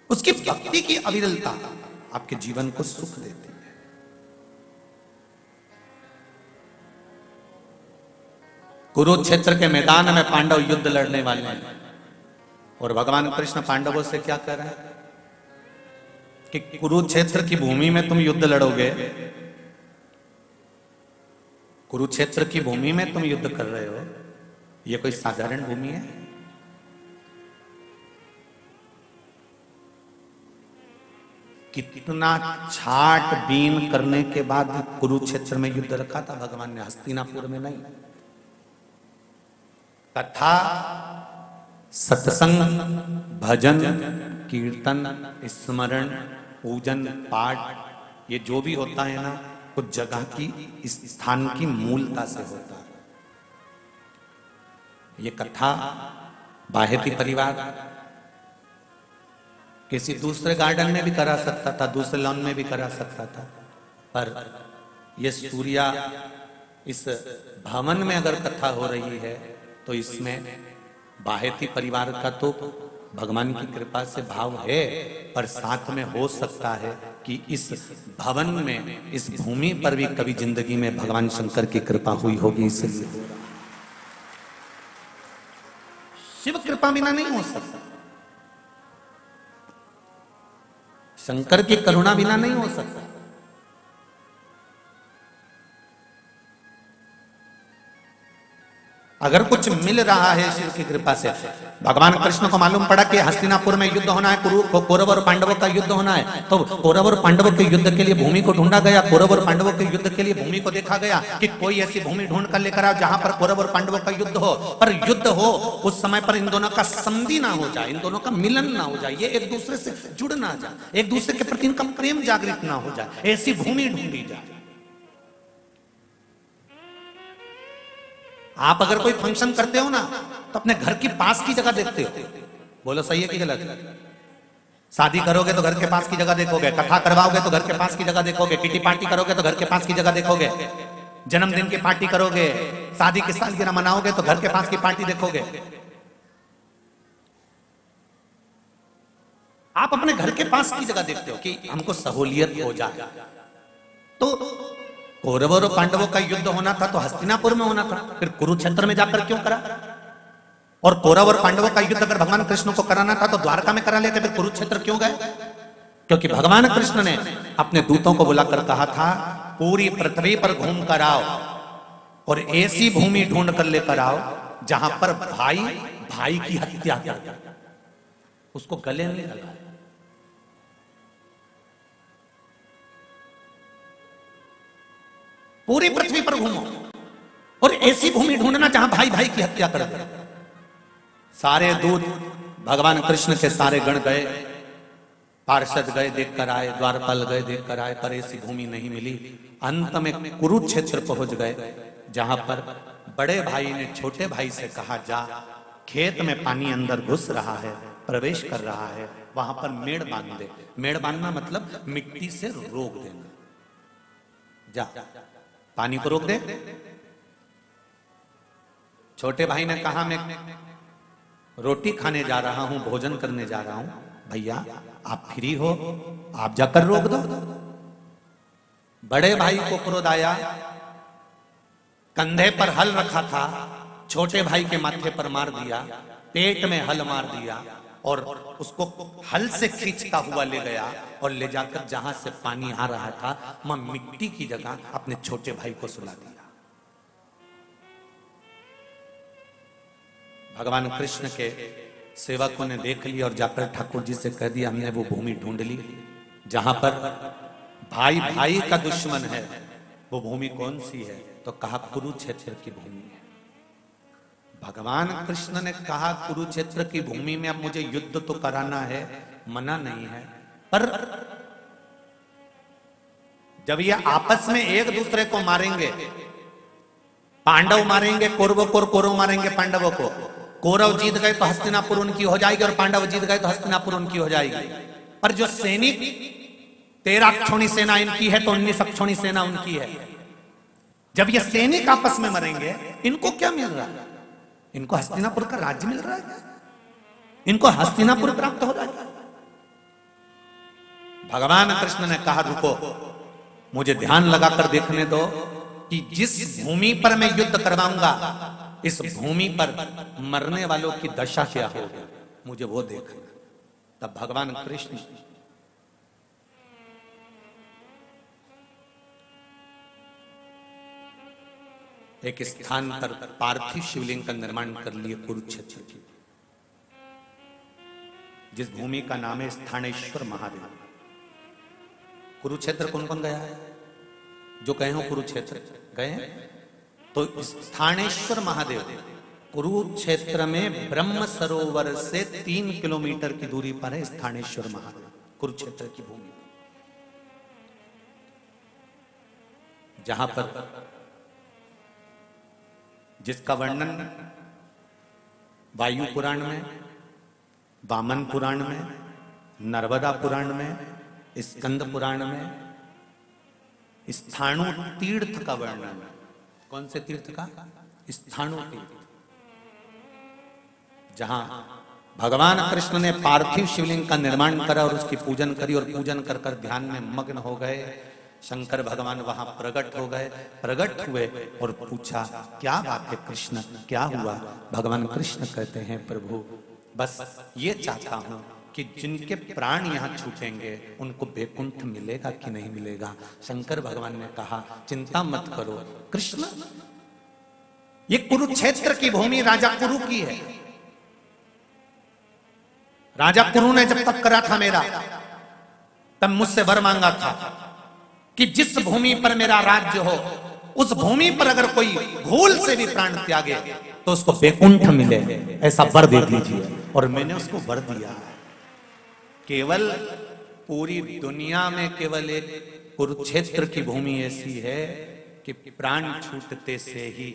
उसकी भक्ति की अविरलता आपके जीवन को सुख देती है। कुरुक्षेत्र के मैदान में पांडव युद्ध लड़ने वाले हैं और भगवान कृष्ण पांडवों से क्या कह रहे हैं कि कुरुक्षेत्र की भूमि में तुम युद्ध लड़ोगे, कुरुक्षेत्र की भूमि में तुम युद्ध कर रहे हो, यह कोई साधारण भूमि है? कितना छाट बीन करने के बाद कुरुक्षेत्र में युद्ध रखा था भगवान ने, हस्तिनापुर में नहीं। कथा, सत्संग, भजन, कीर्तन, स्मरण, पूजन, पाठ, ये जो भी होता है ना कुछ जगह की, इस स्थान की मूलता से होता है। ये कथा बाहेती परिवार किसी दूसरे गार्डन में भी करा सकता था, दूसरे लॉन में भी करा सकता था, पर ये सूर्या इस भवन में अगर कथा हो रही है तो इसमें बाहेती परिवार का तो भगवान की कृपा से भाव है, पर साथ में हो सकता है कि इस भवन में, इस भूमि पर भी कभी जिंदगी में भगवान शंकर की कृपा हुई होगी, इसलिए शिव कृपा बिना नहीं हो सकता, शंकर की करुणा बिना नहीं हो सकता। अगर कुछ मिल रहा है शिव की कृपा से, भगवान कृष्ण को मालूम पड़ा कि हस्तिनापुर में युद्ध होना है, कौरव और पांडवों का युद्ध होना है, तो कौरव और पांडवों के युद्ध के लिए भूमि को ढूंढा गया। कौरव और पांडवों के युद्ध के लिए भूमि को देखा गया कि कोई ऐसी भूमि ढूंढ कर लेकर आओ जहां पर कौरव और पांडवों का युद्ध हो, पर युद्ध हो उस समय पर इन दोनों का संधि ना हो जाए, इन दोनों का मिलन ना हो जाए, ये एक दूसरे से जुड़ ना जाए, एक दूसरे के प्रति इनका प्रेम जागृत ना हो जाए, ऐसी भूमि ढूंढी जाए। आप अगर कोई फंक्शन करते हो ना तो अपने घर के पास की जगह देखते हो, बोलो सही है कि गलत? शादी करोगे तो घर के पास की जगह देखोगे, कथा करवाओगे तो घर के पास की जगह देखोगे, किटी पार्टी करोगे तो घर के पास की जगह देखोगे, जन्मदिन की पार्टी करोगे, शादी की सालगिरह मनाओगे तो घर के पास की पार्टी देखोगे। आप अपने घर के पास की जगह देखते हो कि हमको सहूलियत हो जाए। तो कौरवों और पांडवों का युद्ध होना था तो हस्तिनापुर में होना था, फिर कुरुक्षेत्र में जाकर क्यों करा? और कौरव और पांडवों का युद्ध अगर भगवान कृष्ण को कराना था तो द्वारका में करा लेते, फिर कुरुक्षेत्र क्यों गए? क्योंकि भगवान कृष्ण ने अपने दूतों को बुलाकर कहा था पूरी पृथ्वी पर घूम कर आओ और ऐसी भूमि ढूंढ कर लेकर आओ जहां पर भाई भाई की हत्या कर, उसको गले नहीं लगा। पूरी पृथ्वी पर घूमो और ऐसी भूमि ढूंढना जहां भाई भाई की हत्या कर दे। सारे दूत भगवान कृष्ण के सारे गण गए, पार्षद गए देख कर आए, द्वारपाल गए देख कर आए, पर ऐसी भूमि नहीं मिली। अंत में कुरुक्षेत्र पहुंच गए, जहां पर बड़े भाई ने छोटे भाई से कहा, जा खेत में पानी अंदर घुस रहा है, प्रवेश कर रहा है, वहां पर मेड़ बांध दे। मेड़ बांधना मतलब मिट्टी से रोक देना। जा पानी को रोक दे। छोटे भाई ने कहा, मैं रोटी खाने जा रहा हूं, भोजन करने जा रहा हूं, भैया आप फ्री हो, आप जाकर रोक दो। बड़े भाई को क्रोध आया, कंधे पर हल रखा था, छोटे भाई के माथे पर मार दिया, पेट में हल मार दिया और उसको हल से खींचता हुआ ले गया और ले जाकर जहां से पानी आ रहा था वहां मिट्टी की जगह अपने छोटे भाई को सुला दिया। भगवान कृष्ण के सेवकों ने देख लिया और जाकर ठाकुर जी से कह दिया, हमने वो भूमि ढूंढ ली जहां पर भाई भाई का दुश्मन है। वो भूमि कौन सी है? तो कहा कुरुक्षेत्र की भूमि है। भगवान कृष्ण ने कहा, कुरुक्षेत्र की भूमि में अब मुझे युद्ध तो कराना है, मना नहीं है, पर जब ये आपस में एक दूसरे को मारेंगे, पांडव मारेंगे कौरवों को और कौरव मारेंगे पांडवों को, कौरव जीत गए तो हस्तिनापुर उनकी हो जाएगी और पांडव जीत गए तो हस्तिनापुर उनकी हो जाएगी। पर जो सैनिक 13 अक्षौणी सेना इनकी है तो 19 अक्षौणी सेना उनकी है। जब ये सैनिक आपस में मरेंगे, इनको क्या मिल रहा है? इनको हस्तिनापुर का राज्य मिल रहा है, इनको हस्तिनापुर प्राप्त हो रहा है। भगवान कृष्ण ने कहा, रुको, मुझे ध्यान लगाकर देखने दो कि जिस भूमि पर मैं युद्ध करवाऊंगा, इस भूमि पर मरने वालों की दशा क्या होगी, मुझे वो देखना। तब भगवान कृष्ण एक स्थान पर पार्थिव शिवलिंग का निर्माण कर लिए कुरुक्षेत्र की, जिस भूमि का नाम है स्थानेश्वर महादेव। कुरुक्षेत्र कौन कौन गया है? जो गए हो कुरुक्षेत्र गए हैं? तो स्थानेश्वर महादेव कुरुक्षेत्र में ब्रह्म सरोवर से 3 किलोमीटर की दूरी पर है स्थानेश्वर महादेव, कुरुक्षेत्र की भूमि, जहां पर जिसका वर्णन वायु पुराण में, वामन पुराण में, नर्मदा पुराण में, स्कंद पुराण में, स्थाणु तीर्थ का वर्णन। कौन से तीर्थ का? स्थाणु तीर्थ, जहां भगवान कृष्ण ने पार्थिव शिवलिंग का निर्माण करा और उसकी पूजन करी और पूजन कर कर ध्यान में मग्न हो गए। शंकर भगवान वहां प्रकट हो गए, प्रकट हुए और पूछा, क्या बात है कृष्ण, क्या हुआ? भगवान कृष्ण कहते हैं, प्रभु बस ये चाहता हूं कि जिनके प्राण यहां छूटेंगे उनको वैकुंठ मिलेगा कि नहीं मिलेगा। शंकर भगवान ने कहा, चिंता मत करो कृष्ण, ये कुरुक्षेत्र की भूमि राजा कुरु की है। राजा कुरु ने जब तप करा था मेरा, तब मुझसे वर मांगा था कि जिस भूमि पर मेरा राज्य हो, उस भूमि पर अगर कोई भूल से भी प्राण त्यागे तो उसको वैकुंठ मिले, ऐसा वर दे दीजिए। और मैंने उसको वर दिया। केवल पूरी दुनिया में केवल एक कुरुक्षेत्र की भूमि ऐसी है कि प्राण छूटते से ही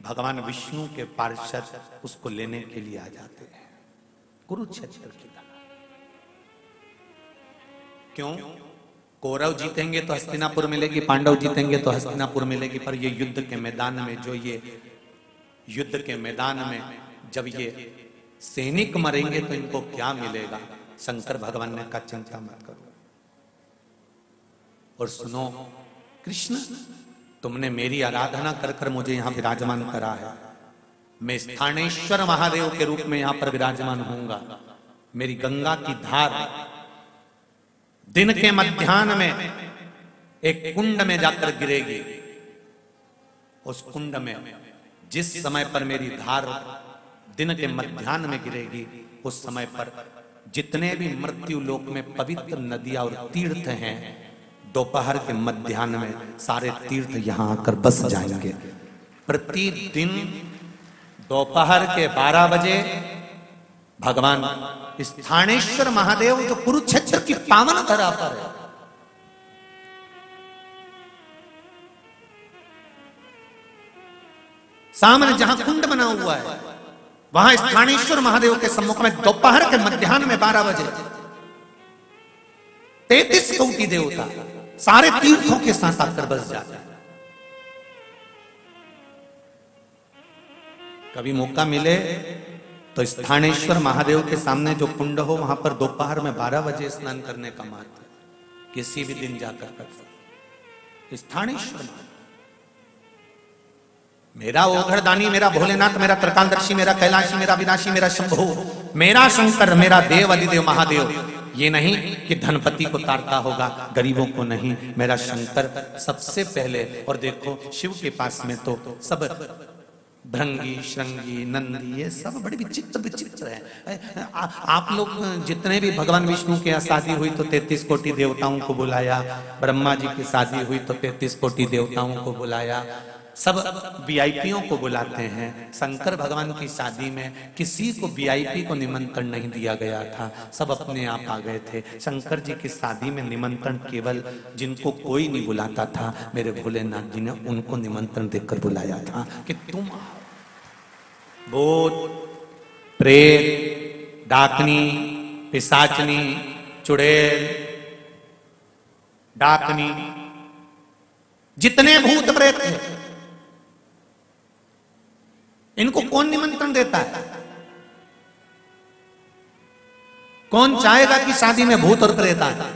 भगवान विष्णु के पार्षद उसको लेने के लिए आ जाते हैं, कुरुक्षेत्र की तरह। क्यों? कौरव जीतेंगे तो हस्तिनापुर मिलेगी, पांडव जीतेंगे तो हस्तिनापुर मिलेगी, पर ये युद्ध के मैदान में, जो ये युद्ध के मैदान में जब ये सैनिक मरेंगे तो इनको क्या मिलेगा? शंकर भगवान ने कहा, चिंता मत करो। और सुनो कृष्ण, तुमने मेरी आराधना कर कर मुझे यहां विराजमान करा है, मैं स्थानेश्वर महादेव के रूप में यहां पर विराजमान होऊंगा। मेरी गंगा की धार दिन के मध्याह्न में एक कुंड में जाकर गिरेगी। उस कुंड में जिस समय पर मेरी धार दिन के मध्याह्न में गिरेगी, उस समय पर जितने भी मृत्यु लोक में पवित्र नदियां और तीर्थ हैं, दोपहर के मध्याह्न में सारे तीर्थ यहां आकर बस जाएंगे। प्रतिदिन दोपहर के 12 बजे भगवान स्थानेश्वर महादेव जो कुरुक्षेत्र की पावन धरा पर है, सामने जहां कुंड बना हुआ है, वहां स्थानेश्वर महादेव के सम्मुख में दोपहर के मध्याह्न में 12 बजे 33 कोटि देवता सारे तीर्थों के साथ आकर बस जाते हैं। कभी मौका मिले तो स्थानेश्वर महादेव के सामने जो कुंड हो वहां पर दोपहर में 12 बजे स्नान करने का महत्व किसी भी दिन जाकर कर सकते। स्थानेश्वर महादेव मेरा ओघड़दानी, मेरा भोलेनाथ, मेरा त्रिकालदर्शी, मेरा कैलाशी, मेरा विनाशी, मेरा शंभु, मेरा शंकर, मेरा देव अधिदेव महादेव। ये नहीं कि धनपति को तारता होगा, गरीबों को नहीं। मेरा शंकर सबसे पहले। और देखो शिव के पास में तो सब भृंगी, श्रृंगी, नंदी, ये सब बड़े विचित्र विचित्र है। आप लोग जितने भी भगवान विष्णु की शादी हुई तो 33 कोटि देवताओं को बुलाया, ब्रह्मा जी की शादी हुई तो 33 कोटि देवताओं को बुलाया, सब वीआईपीओ को बुलाते हैं। शंकर भगवान की शादी में किसी को वीआईपी को निमंत्रण नहीं दिया गया था, सब अपने आप आ गए थे। शंकर जी की शादी में निमंत्रण केवल जिनको कोई नहीं बुलाता था, मेरे भोलेनाथ जी ने उनको निमंत्रण देकर बुलाया था कि तुम भूत, प्रेत, डाकनी, पिशाचनी, चुड़ैल, डाकनी, जितने भूत प्रेत थे इनको कौन निमंत्रण देता है? कौन चाहेगा कि शादी में भूत और प्रेत आए?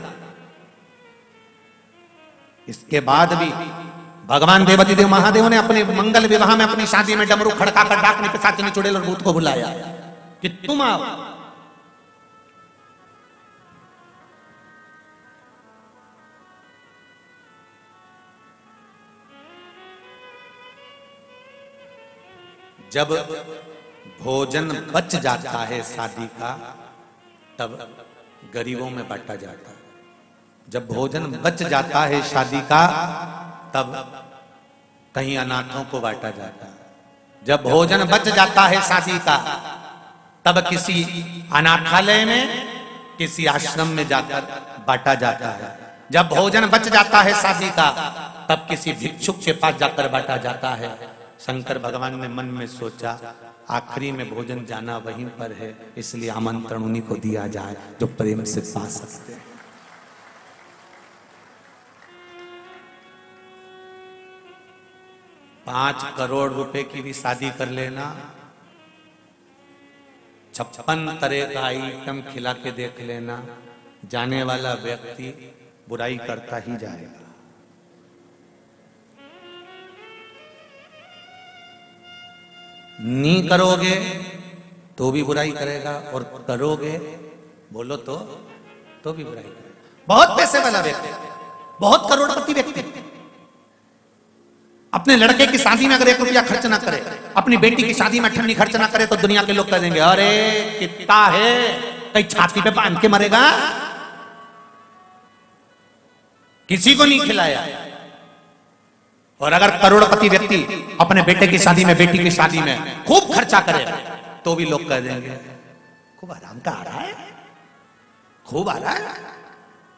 इसके बाद भी भगवान देवाधिदेव महादेव ने अपने मंगल विवाह में अपनी शादी में डमरू खड़काकर डाकनी, पिशाचनी, चुड़ैल और भूत को बुलाया कि तुम आओ। जब भोजन बच जाता है शादी का, तब गरीबों में बांटा जाता है। जब भोजन बच जाता है शादी का, तब कहीं अनाथों को बांटा जाता है। जब भोजन बच जाता है शादी का, तब किसी अनाथालय में, किसी आश्रम में जाकर बांटा जाता है। जब भोजन बच जाता है शादी का, तब किसी भिक्षुक के पास जाकर बांटा जाता है। शंकर भगवान ने मन में सोचा, आखिरी में भोजन जाना वहीं पर है, इसलिए आमंत्रण उन्हीं को दिया जाए जो प्रेम से पा सकते हैं। ₹5 करोड़ की भी शादी कर लेना, 56 तरह का आइटम खिला के देख लेना, जाने वाला व्यक्ति बुराई करता ही जाएगा। नहीं करोगे तो भी बुराई करेगा, और करोगे बोलो तो भी बुराई करेगा। बहुत पैसे वाला व्यक्ति, बहुत करोड़पति व्यक्ति अपने लड़के की शादी में अगर 1 रुपया खर्च ना करे, अपनी बेटी की शादी में ठन्नी खर्च ना करे, तो दुनिया के लोग कह देंगे अरे कितना है, कहीं छाती पे बांध के मरेगा, किसी को नहीं खिलाया। और अगर करोड़पति व्यक्ति अपने बेटे की शादी में, बेटी की शादी में खूब खर्चा करे, तो भी लोग कह देंगे खूब आराम का आ रहा है, खूब आ रहा है,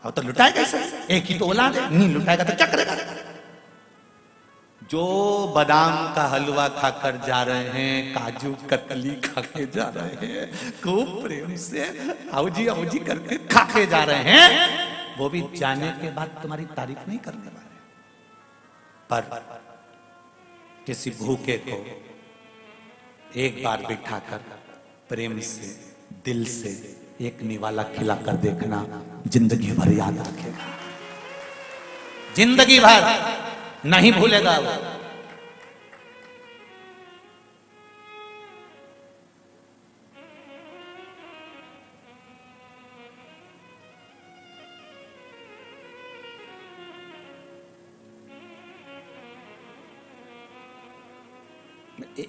अब तो लुटाएगा कैसे, एक ही तो औलाद है, नहीं लुटाएगा तो क्या करेगा। जो बादाम का हलवा खाकर जा रहे हैं, काजू कतली खा के जा रहे हैं, खूब प्रेम से आओ जी करके खा के जा रहे हैं, वो भी जाने के बाद तुम्हारी तारीफ नहीं करने वाले। पर किसी भूखे को एक बार बिठाकर प्रेम से, दिल से एक निवाला खिलाकर देखना, जिंदगी भर याद रखेगा, जिंदगी भर नहीं भूलेगा वो।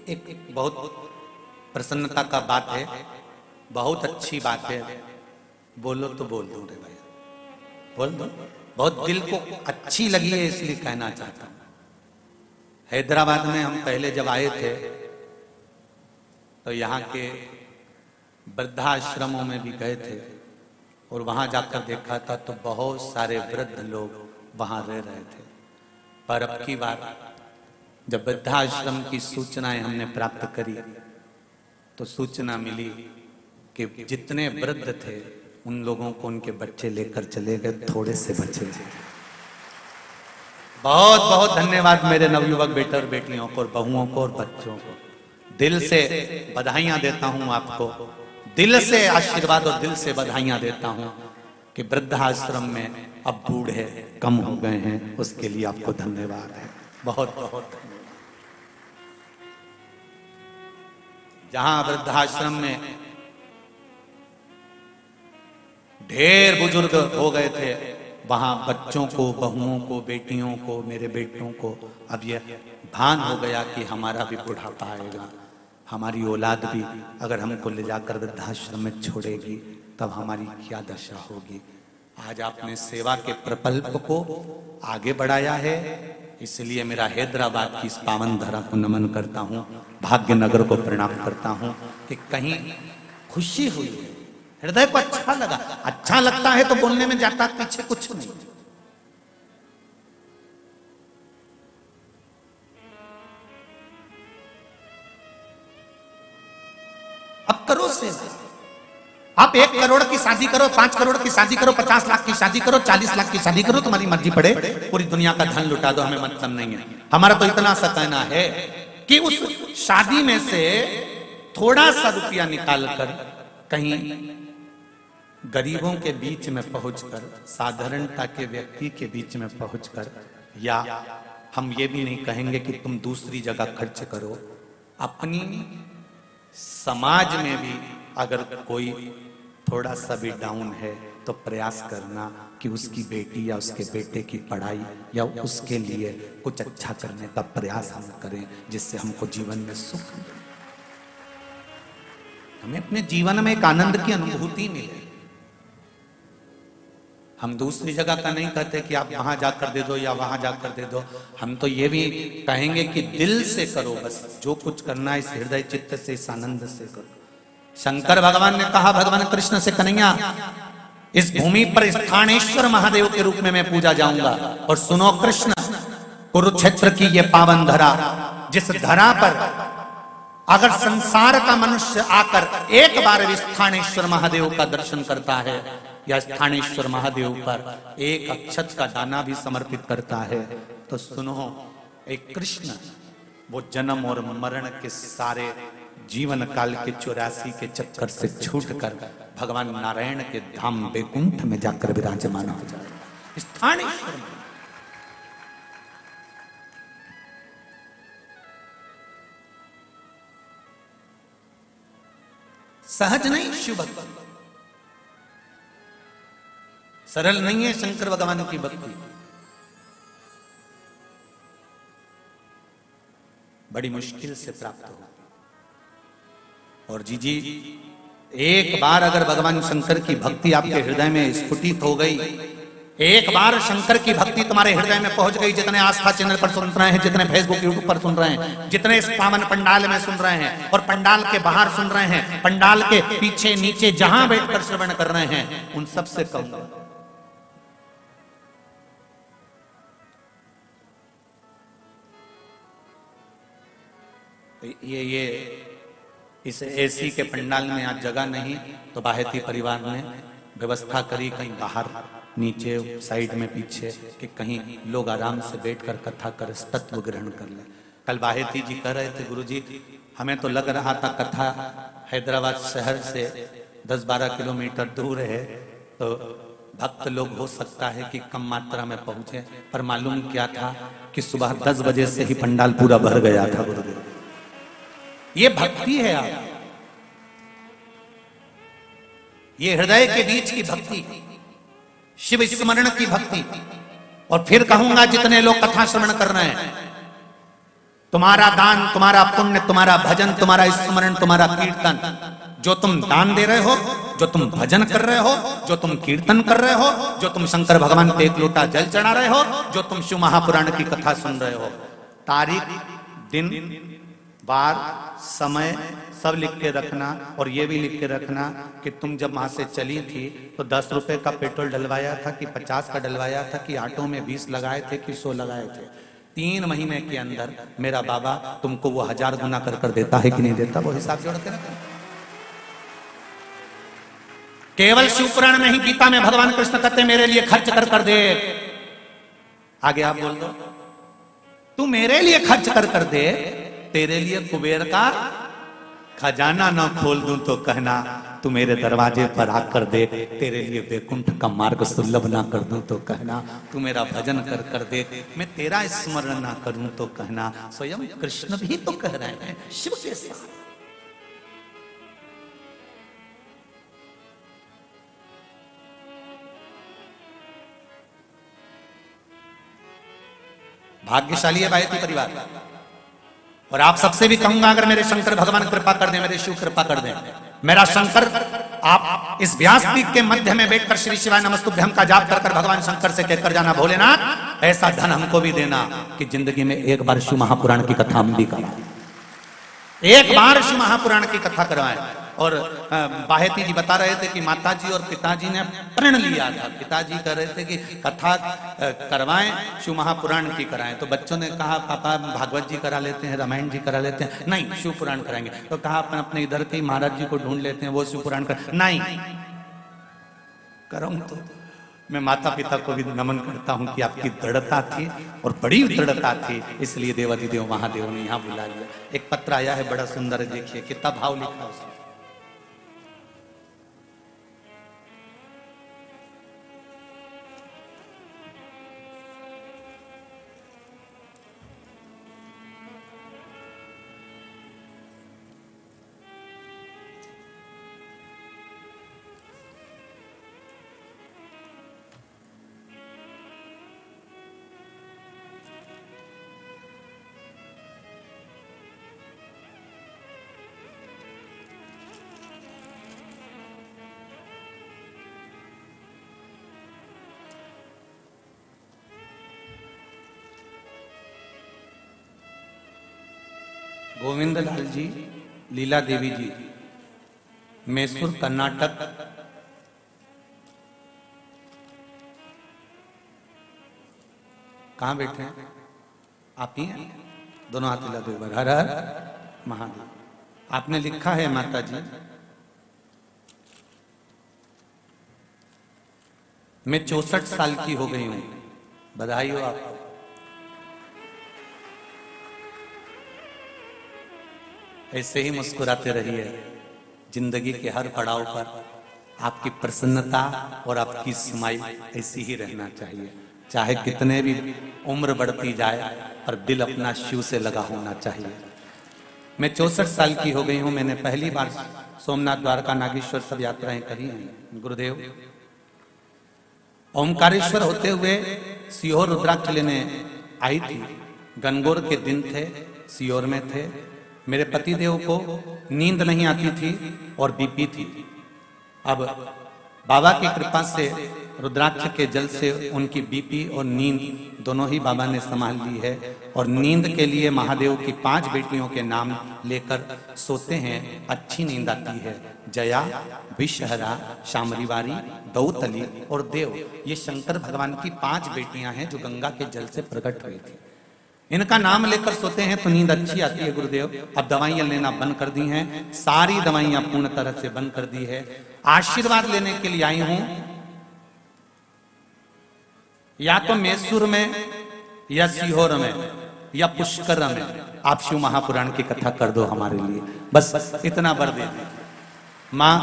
एक बहुत प्रसन्नता का बात है, बहुत अच्छी बात है बोलो तो बोल दो रे भैया, बोल दो। बहुत दिल को अच्छी लगी है इसलिए कहना चाहता हूं। हैदराबाद में हम पहले जब आए थे तो यहाँ के वृद्धाश्रमों में भी गए थे और वहां जाकर देखा था तो बहुत सारे वृद्ध लोग वहां रह रहे थे। पर अब की बार जब वृद्धाश्रम की सूचनाएं हमने प्राप्त करी तो सूचना मिली कि जितने वृद्ध थे उन लोगों को उनके बच्चे लेकर चले गए, थोड़े से बचे। बहुत बहुत धन्यवाद मेरे नवयुवक बेटे और बेटियों को, और बहुओं को और बच्चों को। दिल से बधाइयां देता हूं आपको, दिल से आशीर्वाद और दिल से बधाइयां देता हूं कि वृद्धाश्रम में अब बूढ़े कम हो गए हैं, उसके लिए आपको धन्यवाद है, बहुत बहुत धन्यवाद। जहां वृद्धाश्रम में ढेर बुजुर्ग हो गए थे, वहां बच्चों को, बहुओं को, बेटियों को, मेरे बेटों को अब यह भान हो गया कि हमारा भी बुढ़ापा आएगा, हमारी औलाद भी अगर हमको ले जाकर वृद्धाश्रम में छोड़ेगी तब हमारी क्या दशा होगी। आज आपने सेवा के प्रकल्प को आगे बढ़ाया है, इसलिए मेरा हैदराबाद की इस पावन धरा को नमन करता हूं, भाग्यनगर को प्रणाम करता हूं कि कहीं खुशी हुई है, हृदय को अच्छा लगा। अच्छा लगता है तो बोलने में जाता पीछे कुछ नहीं। अब करो सेवा। आप 1 करोड़ की शादी करो, 5 करोड़ की शादी करो, 50 लाख की शादी करो, 40 लाख की शादी करो, तुम्हारी मर्जी पड़े, पूरी दुनिया का धन लुटा दो, हमें मतलब नहीं है। हमारा तो इतना सा कहना है कि उस शादी में से थोड़ा सा रुपया निकालकर कहीं गरीबों के बीच में पहुंचकर, साधारणता के व्यक्ति के बीच में पहुंचकर, या हम ये भी नहीं कहेंगे कि तुम दूसरी जगह खर्च करो, अपनी समाज में भी अगर कोई थोड़ा सा भी डाउन है तो प्रयास करना कि उसकी बेटी या उसके बेटे की पढ़ाई या उसके लिए कुछ अच्छा करने का प्रयास हम करें, जिससे हमको जीवन में सुख मिले, हमें अपने जीवन में एक आनंद की अनुभूति मिले। हम दूसरी जगह का नहीं कहते कि आप वहां जाकर दे दो या वहां जाकर दे दो, हम तो ये भी कहेंगे कि दिल से करो, बस जो कुछ करना है इस हृदय चित्त से, इस आनंद से करो। शंकर भगवान ने कहा भगवान कृष्ण से, कन्हैया इस भूमि पर स्थानेश्वर महादेव के रूप में मैं पूजा जाऊंगा, और सुनो कृष्ण, कुरुक्षेत्र की ये पावन धरा, जिस धरा पर अगर संसार का मनुष्य आकर एक बार स्थानेश्वर महादेव का दर्शन करता है या स्थानेश्वर महादेव पर एक अक्षत का दाना भी समर्पित करता है, तो सुनो, एक कृष्ण वो जन्म और मरण के सारे जीवन काल के 84 के चक्कर से छूटकर भगवान नारायण के धाम वैकुंठ में जाकर विराजमान हो जाएगा। स्थानेश्वर सहज नहीं, शिव भक्ति सरल नहीं है। शंकर भगवान की भक्ति बड़ी मुश्किल से प्राप्त होती। और जी एक बार अगर भगवान शंकर की भक्ति आपके हृदय में स्फुटित हो गई, एक बार शंकर की भक्ति तुम्हारे हृदय में पहुंच गई, जितने आस्था चैनल पर सुन रहे हैं, जितने फेसबुक यूट्यूब पर सुन रहे हैं, जितने इस पावन पंडाल में सुन रहे हैं और पंडाल के बाहर सुन रहे हैं, पंडाल के पीछे नीचे जहां बैठकर श्रवण कर रहे हैं, उन सबसे कहूंगा ये इस एसी के पंडाल में आज जगह नहीं, तो बाहेती परिवार ने व्यवस्था करी कहीं बाहर नीचे साइड में पीछे कि कहीं लोग आराम से बैठकर कथा कर तत्व ग्रहण कर ले। कल बाहेती जी कह रहे थे, गुरुजी हमें तो लग रहा था कथा हैदराबाद शहर से 10-12 किलोमीटर दूर है, तो भक्त लोग हो सकता है कि कम मात्रा में पहुंचे, पर मालूम क्या था कि सुबह 10 बजे से ही पंडाल पूरा भर गया था। गुरुदेव ये भक्ति है, आप ये हृदय के बीच की भक्ति, शिव स्मरण की भक्ति। और फिर कहूंगा जितने लोग कथा श्रवण कर रहे हैं, तुम्हारा दान, तुम्हारा पुण्य, तुम्हारा भजन, तुम्हारा स्मरण, तुम्हारा कीर्तन, जो तुम दान दे रहे हो, जो तुम भजन कर रहे हो, जो तुम कीर्तन कर रहे हो, जो तुम शंकर भगवान पे एक लोटा जल चढ़ा रहे हो, जो तुम शिव महापुराण की कथा सुन रहे हो, तारीख, दिन, बार, समय सब लिख के रखना। और ये भी लिख के रखना कि तुम जब वहां से चली थी तो 10 रुपए का पेट्रोल डलवाया था कि 50 का डलवाया था कि ऑटो में 20 लगाए थे कि 100 लगाए थे। 3 महीने के अंदर मेरा बाबा तुमको वो 1000 गुना कर देता है कि नहीं देता, वो हिसाब जोड़ के रखना। केवल शिव पुराण नहीं, गीता में भगवान कृष्ण कहते मेरे लिए खर्च कर दे। आगे आप बोल दो, तू मेरे लिए खर्च कर दे, तेरे लिए कुबेर का खजाना ना खोल दूं तो कहना, तू मेरे दरवाजे पर आकर दे, तेरे लिए वैकुंठ का मार्ग सुलभ ना कर दूं तो कहना, तू मेरा भजन कर दे, मैं तेरा स्मरण ना करूं तो कहना। स्वयं कृष्ण भी तो कह रहे हैं शिव के साथ। भाग्यशाली है बायती परिवार। और आप सबसे भी कहूंगा, अगर मेरे शंकर भगवान कृपा कर दे, मेरे शिव कृपा कर दे, मेरा शंकर आप इस व्यासपीठ के मध्य में बैठकर श्री शिवाय नमस्तुभ्यम का जाप कर भगवान शंकर से कहकर जाना, भोलेनाथ ऐसा धन हमको भी देना कि जिंदगी में एक बार शिव महापुराण की कथा हम भी कराएं, एक बार शिव महापुराण की कथा करवाएं। और बाहेती जी बता रहे थे कि माताजी और पिताजी ने प्रण लिया था। पिताजी कह रहे थे कि कथा करवाएं, शिव महापुराण की कराएं। तो बच्चों ने कहा पापा भागवत जी करा लेते हैं, रामायण जी करा लेते हैं। नहीं, शिव पुराण कराएंगे। तो कहा अपन अपने इधर के महाराज जी को ढूंढ लेते हैं, वो शिव पुराण कर। नहीं करूं तो मैं माता पिता को भी नमन करता हूं कि आपकी दृढ़ता थी और बड़ी दृढ़ता थी, इसलिए देवाधिदेव महादेव ने यहां बुला लिया। एक पत्र आया है बड़ा सुंदर, देखिए कितना भाव लिखा उसने। गोविंद लाल जी, लीला देवी जी, मैसूर कर्नाटक। कहां बैठे हैं आप? ही हैं? दोनों हाथ हिला दो एक बार, हर हर महादेव। आपने लिखा है माता जी, मैं 64 साल की हो गई हूं। बधाई हो आपको। ऐसे ही मुस्कुराते रहिए, जिंदगी के हर पड़ाव पर आपकी प्रसन्नता और आपकी स्माइल ऐसी ही रहना चाहिए। चाहे कितने भी उम्र बढ़ती जाए, पर दिल अपना शिव से लगा होना चाहिए। मैं 64 साल की हो गई हूं। मैंने पहली बार सोमनाथ, द्वारका, नागेश्वर सब यात्राएं करी हैं। गुरुदेव ओमकारेश्वर होते हुए सीहोर रुद्राक्ष लेने आई थी। गणगौर के दिन थे, सीहोर में थे। मेरे पतिदेव को नींद नहीं आती थी और बीपी थी। अब बाबा की कृपा से रुद्राक्ष के जल से उनकी बीपी और नींद दोनों ही बाबा ने संभाल ली है। और नींद के लिए महादेव की 5 बेटियों के नाम लेकर सोते हैं, अच्छी नींद आती है। जया, विषहरा, शामरीवारी, दौतली और देव, ये शंकर भगवान की 5 बेटियां हैं जो गंगा के जल से प्रकट हुई थी। इनका नाम लेकर सोते हैं तो नींद अच्छी आती है गुरुदेव। अब दवाइयां लेना बंद कर दी हैं, सारी दवाइयां पूर्ण तरह से बंद कर दी है। आशीर्वाद लेने के लिए आई हूं, या तो मैसूर में या सीहोर में या पुष्कर में आप शिव महापुराण की कथा कर दो हमारे लिए, बस इतना वर दे दीजिए। मां,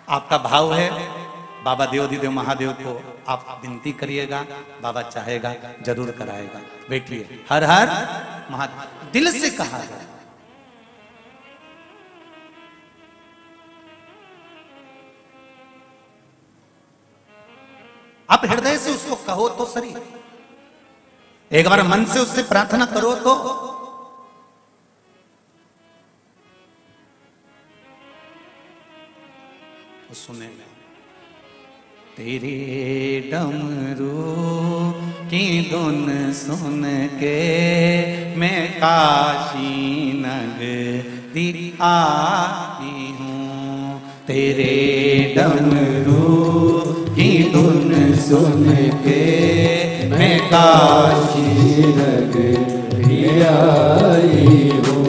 आपका भाव है, बाबा देवाधिदेव महादेव को आप विनती करिएगा, बाबा चाहेगा जरूर कराएगा। बैठिए, हर हर महादेव, दिल से कहा है। आप हृदय से उसको कहो तो सही, एक बार मन से उससे प्रार्थना करो तो। सुनेंगे। तेरे डमरू की धुन सुन के मैं काशी नगरी आई हूँ। तेरे डमरू की धुन सुन के मैं काशी नगरी आई हूँ।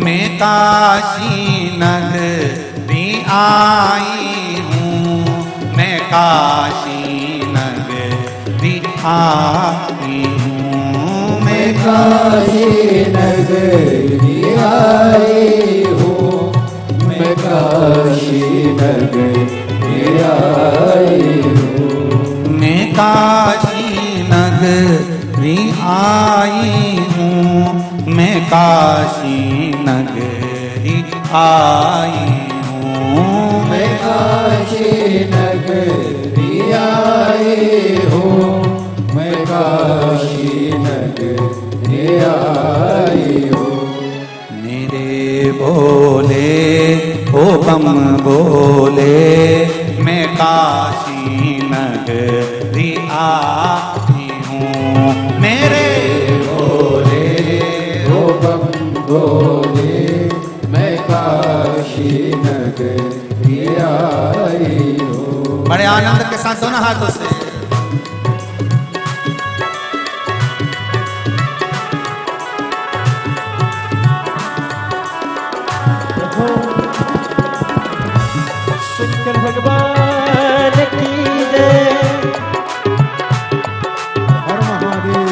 मैं काशी नगरी आई हूँ। मैं काशी नगरी आई हूँ। मैं काशी नगरी आई हूँ। मैं काशी नगरी आई हूँ। मैं काशी नगरी आई हूँ। मैं काशी नगरी आई हूँ। मैं काशी नगरी आई हूँ। मैं काशी नगरी आई हूँ। मेरे बोले ओ बम बोले मैं काशी नगरी आई हूँ। मेरे बोले ओ बम बोले मैं काशी नगरी आई हूँ। बड़े आनंद के साथ दोनों हाथों से शंकर भगवान की जय। हर महादेव।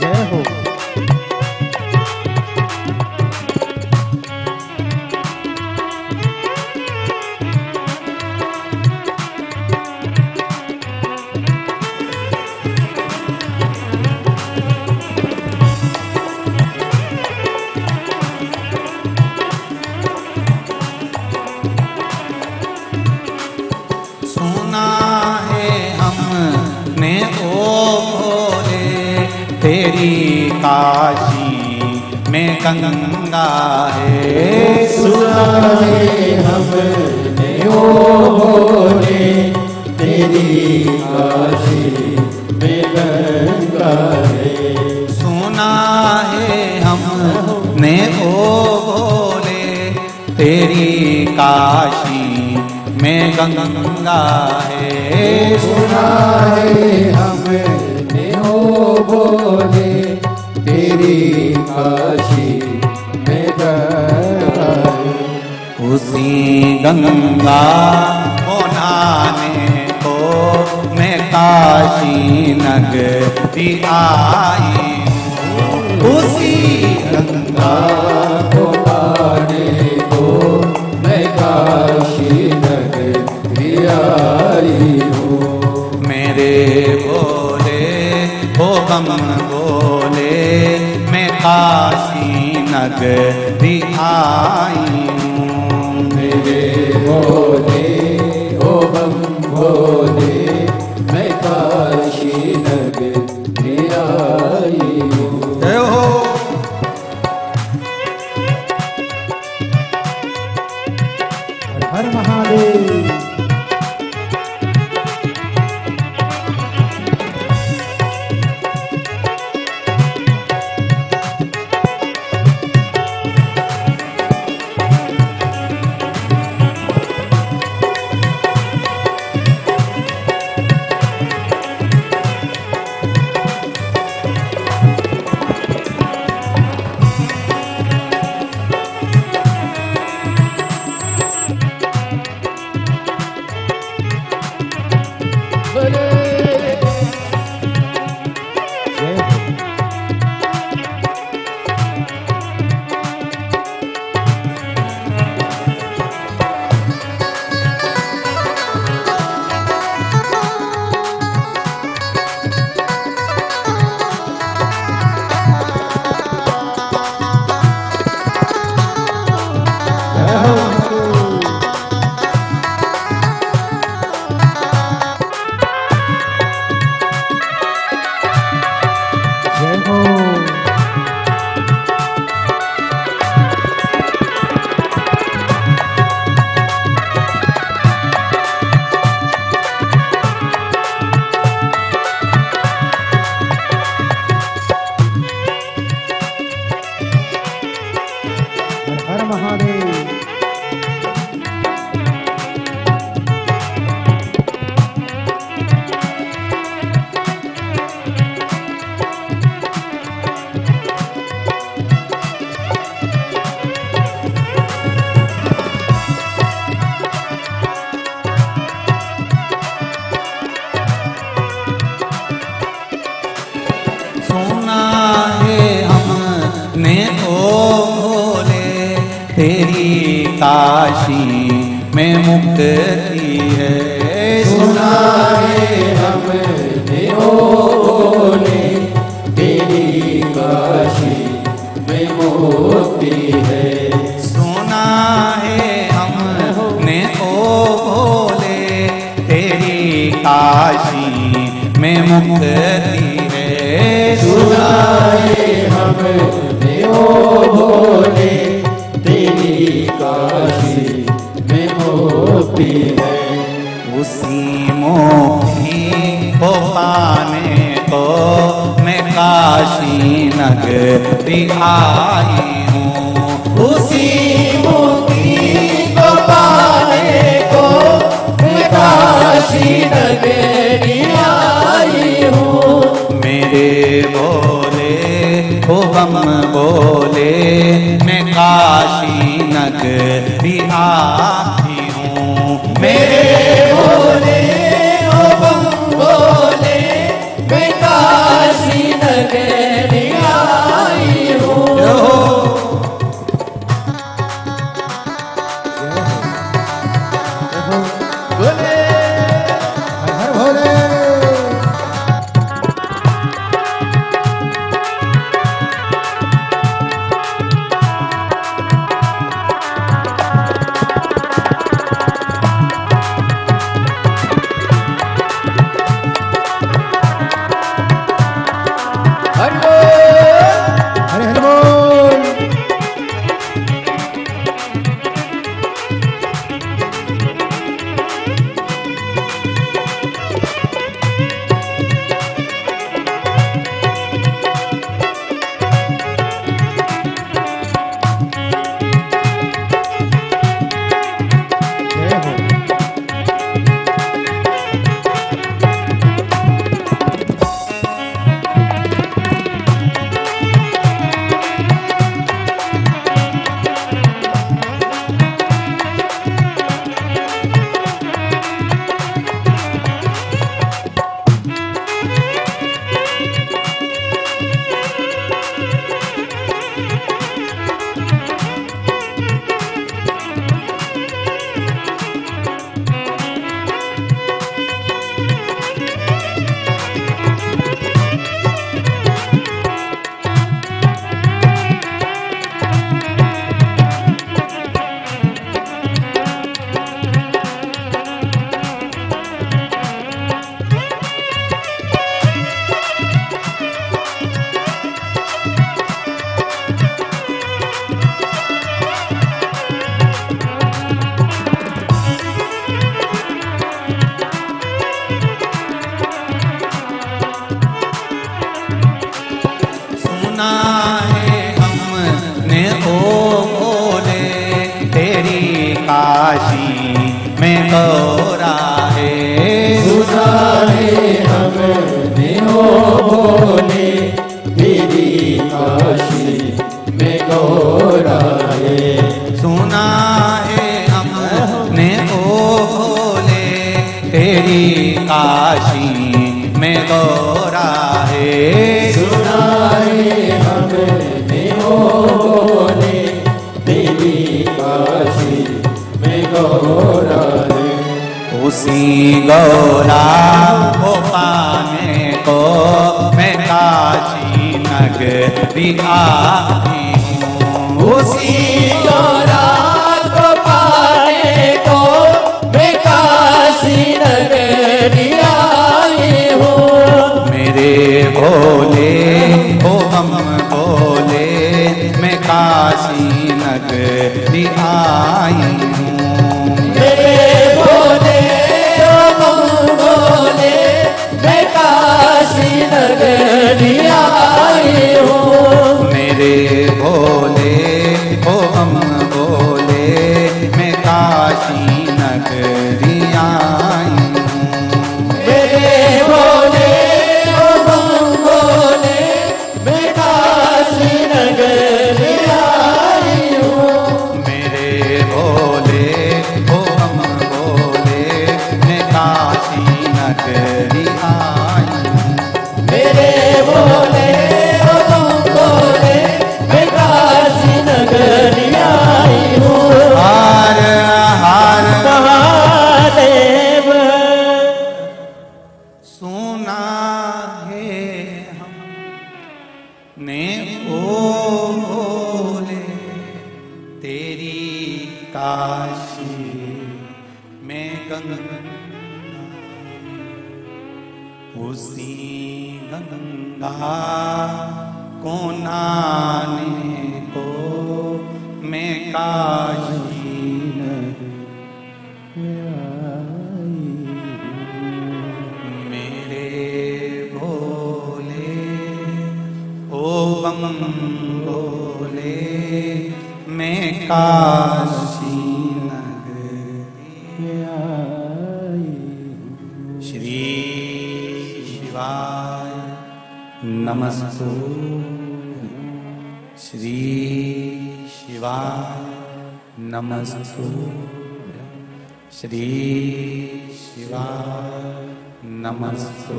जय हो। सुना है हमने ओ भोले तेरी काशी में गंगा है। सुना है हमने ओ भोले तेरी काशी में गंगा है। सुना है हमने ओ भोले तेरी काशी में गंगा है। सुना है हमने ओ भोले तेरी काशी में गंगा है। उसी गंगा को नहाने को मैं काशी नगरी आई हूँ। उसी गंगा को पाने को मैं काशी नगरी आई हूँ। मेरे बोले हो बम बोले मैं काशी नगरी आई हूँ। मेरे भोले ओ बम भोले मैं काशी नगरी आई हूँ। जय हो। हर महादेव। काशी में मुक्ति है। सुना है हमने ओ बोले तेरी काशी में मुक्ति है। सुना है हमने ओ भोले तेरी काशी में मुक्ति है। सुना है हमने ओ भोले तेरी काशी में मुक्ति है। उसी मोक्ति को पाने को मैं काशी नगरी आई हूँ। उसी मुक्ति को पाने को मैं काशी नगरी आई हूँ। मेरे बोले ओ बम बोले मैं काशी नगरी आई हूँ। मेरे बोले ओ बम बोले मैं काशी नगरी आई हूँ। बोले हर भोले। हरि हरि बोल। सुना है हमने ओ भोले तेरी काशी में गौरा है। सुना है हमने ओ भोले तेरी काशी में गौरा है। सुना है हमने ओ भोले तेरी काशी में गौरा है। सुना है हमने ओ भोले तेरी काशी में गौरा है। उसी गौरा को पाने को मैं काशी नगरी आई हूँ। उसी गौरा को पाने को मैं काशी नगरी आई हूँ। मेरे भोले ओ हम भोले मैं काशी नगरी आई हूँ। मेरे भोले ओ बम भोले मैं काशी नगरी आई हूँ। मेरे भोले ओ हम भोले मैं काशी नगरी आई हूँ। मेरे भोले ओ बम भोले मैं काशी नगरी आई हूँ। मेरे भोले ओ हम भोले मैं काशी नगरी आई हूँ। मेरे भोले ओ बम भोले मैं काशी नगरी आई हूँ। उसी गंगा को नहाने को मैं काशी मेरे भोले ओ बम भोले मैं काशी श्री शिवाय नमस्तु श्री शिवाय नमस्तु श्री शिवाय नमस्तु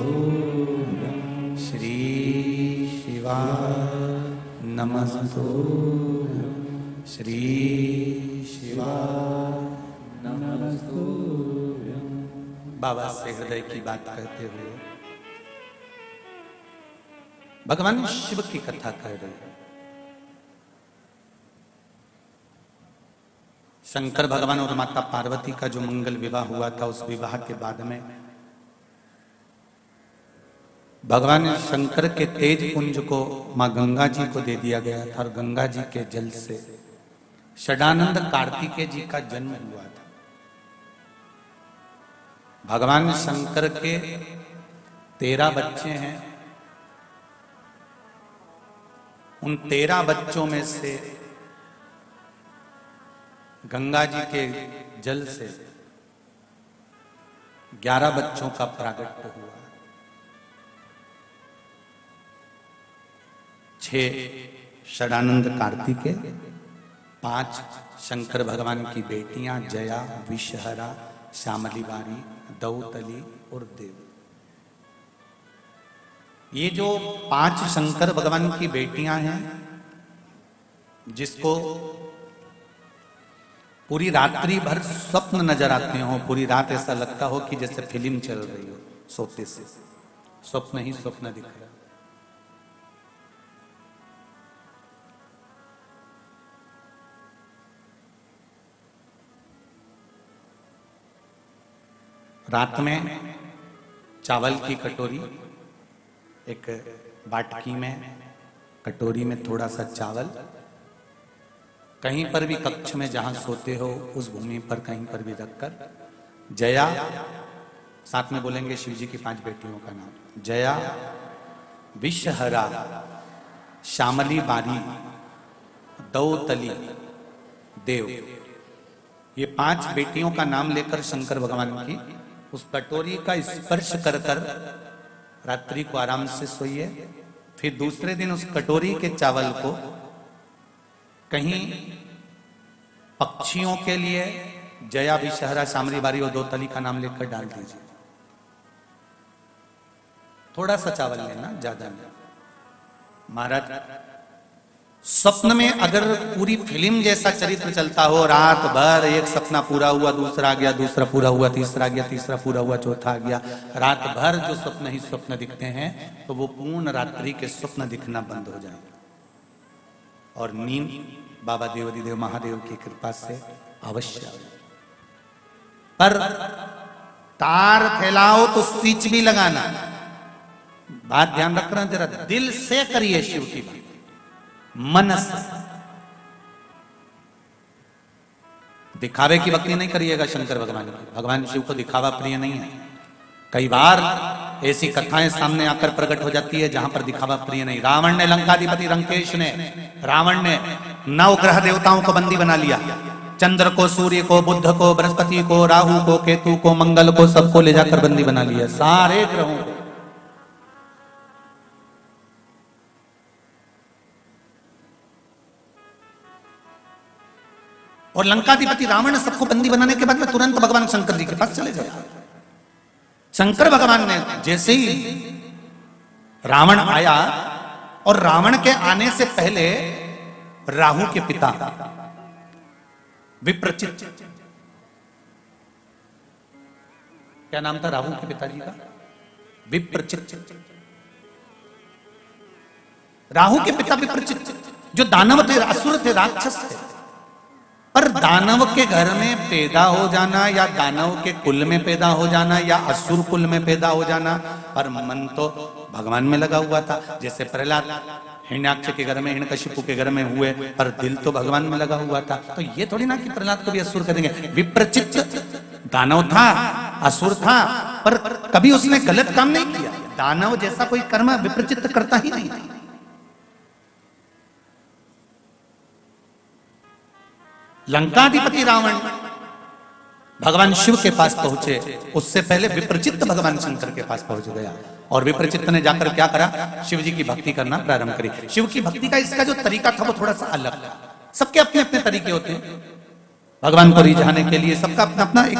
श्री शिवाय नमस्तु श्री शिवाय नमस्तु। बाबा से हृदय की बात करते हुए भगवान शिव की कथा कर रहे हैं। शंकर भगवान और माता पार्वती का जो मंगल विवाह हुआ था, उस विवाह के बाद में भगवान शंकर के तेज पुंज को मां गंगा जी को दे दिया गया था और गंगा जी के जल से षडानंद कार्तिकेय जी का जन्म हुआ था। भगवान शंकर के 13 बच्चे हैं। उन 13 बच्चों में से गंगा जी के जल से 11 बच्चों का प्रागट्य हुआ। 6 षडानंद कार्तिकेय, 5 शंकर भगवान की बेटियां जया, विषहरा, श्यामली बारी, दौतली और देव। ये जो 5 शंकर भगवान की बेटियां हैं, जिसको पूरी रात्रि भर स्वप्न नजर आते हो, पूरी रात ऐसा लगता हो कि जैसे फिल्म चल रही हो, सोते से स्वप्न ही स्वप्न दिख रहा। रात में चावल की कटोरी, एक बाटकी में कटोरी में थोड़ा सा चावल, कहीं पर भी कक्ष में जहां सोते हो उस भूमि पर कहीं पर भी रखकर, जया, साथ में बोलेंगे शिव जी की 5 बेटियों का नाम, जया, विषहरा, श्यामली बारी, दौतली, देव। ये 5 बेटियों का नाम लेकर शंकर भगवान की उस कटोरी का स्पर्श कर कर रात्रि को आराम से सोइए। फिर दूसरे दिन उस कटोरी के चावल को कहीं पक्षियों के लिए जया, विषहरा, श्यामली बारी और दौतली का नाम लेकर डाल दीजिए। थोड़ा सा चावल लेना, ज्यादा नहीं। महाराज स्वप्न में अगर पूरी फिल्म जैसा चरित्र चलता हो, रात भर एक सपना पूरा हुआ, दूसरा आ गया, दूसरा पूरा हुआ, तीसरा आ गया, तीसरा पूरा हुआ, चौथा आ गया, रात भर जो स्वप्न ही स्वप्न दिखते हैं, तो वो पूर्ण रात्रि के स्वप्न दिखना बंद हो जाएंगे। और नींद बाबा देवाधिदेव महादेव की कृपा से अवश्य आए। पर तार फैलाओ तो स्विच भी लगाना। बात ध्यान रखना, जरा दिल से करिए शिव की बात, मन से। दिखावे की भक्ति नहीं करिएगा शंकर भगवान की। भगवान शिव को दिखावा प्रिय नहीं है। कई बार ऐसी कथाएं सामने आकर प्रकट हो जाती है जहां पर दिखावा प्रिय नहीं। रावण ने, लंकाधिपति लंकेश ने, रावण ने 9 ग्रह देवताओं को बंदी बना लिया। चंद्र को, सूर्य को, बुध को, बृहस्पति को, राहु को, केतु को, मंगल को, सबको ले जाकर बंदी बना लिया, सारे ग्रहों को। और लंकाधिपति रावण ने सबको बंदी बनाने के बाद में तुरंत भगवान शंकर जी के पास चले गए। शंकर भगवान ने जैसे ही रावण आया, और रावण के आने से पहले राहु के पिता विप्रचित, क्या नाम था राहु के पिताजी का? विप्रचित। राहु के पिता विप्रचित जो दानव थे, असुर थे, राक्षस थे, पर दानव के घर में पैदा हो जाना या दानव के कुल में पैदा हो जाना या असुर कुल में पैदा हो जाना, पर मन तो भगवान में लगा हुआ था। जैसे प्रहलाद हिरण्याक्ष के घर में, हिरण्यकशिपु के घर में हुए, पर दिल तो भगवान में लगा हुआ था। तो ये थोड़ी ना कि प्रहलाद को भी असुर करेंगे। विप्रचित दानव था, असुर था, पर कभी उसने गलत काम नहीं किया। दानव जैसा कोई कर्म विप्रचित करता ही नहीं। लंकाधिपति रावण भगवान शिव के पास पहुंचे, उससे पहले विप्रचित्त भगवान शंकर के पास पहुंच गया। और विप्रचित्त ने जाकर क्या करा? शिव जी की भक्ति करना प्रारंभ करी। शिव की भक्ति का इसका जो तरीका था वो थोड़ा सा अलग था। सबके अपने अपने तरीके होते हैं भगवान को रिझाने के लिए, सबका अपना अपना एक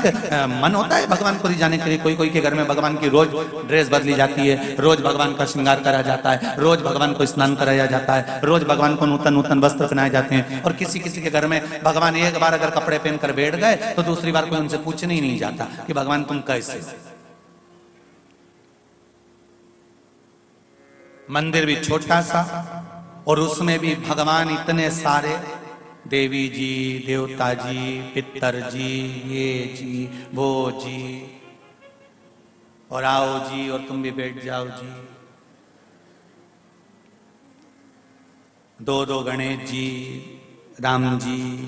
मन होता है भगवान को रिझाने के लिए। कोई कोई के घर में भगवान की रोज ड्रेस बदली जाती है, रोज भगवान का श्रृंगार करा जाता है, रोज भगवान को स्नान कराया जाता है, रोज भगवान को नूतन नूतन वस्त्र पहनाए जाते हैं। और किसी किसी के घर में भगवान एक बार अगर कपड़े पहनकर बैठ गए तो दूसरी बार कोई उनसे पूछने ही नहीं जाता कि भगवान तुम कैसे। मंदिर भी छोटा सा और उसमें भी भगवान इतने सारे, देवी जी, देवता जी, पितर जी, ये जी, वो जी, और आओ जी और तुम भी बैठ जाओ जी। दो दो गणेश जी, राम जी,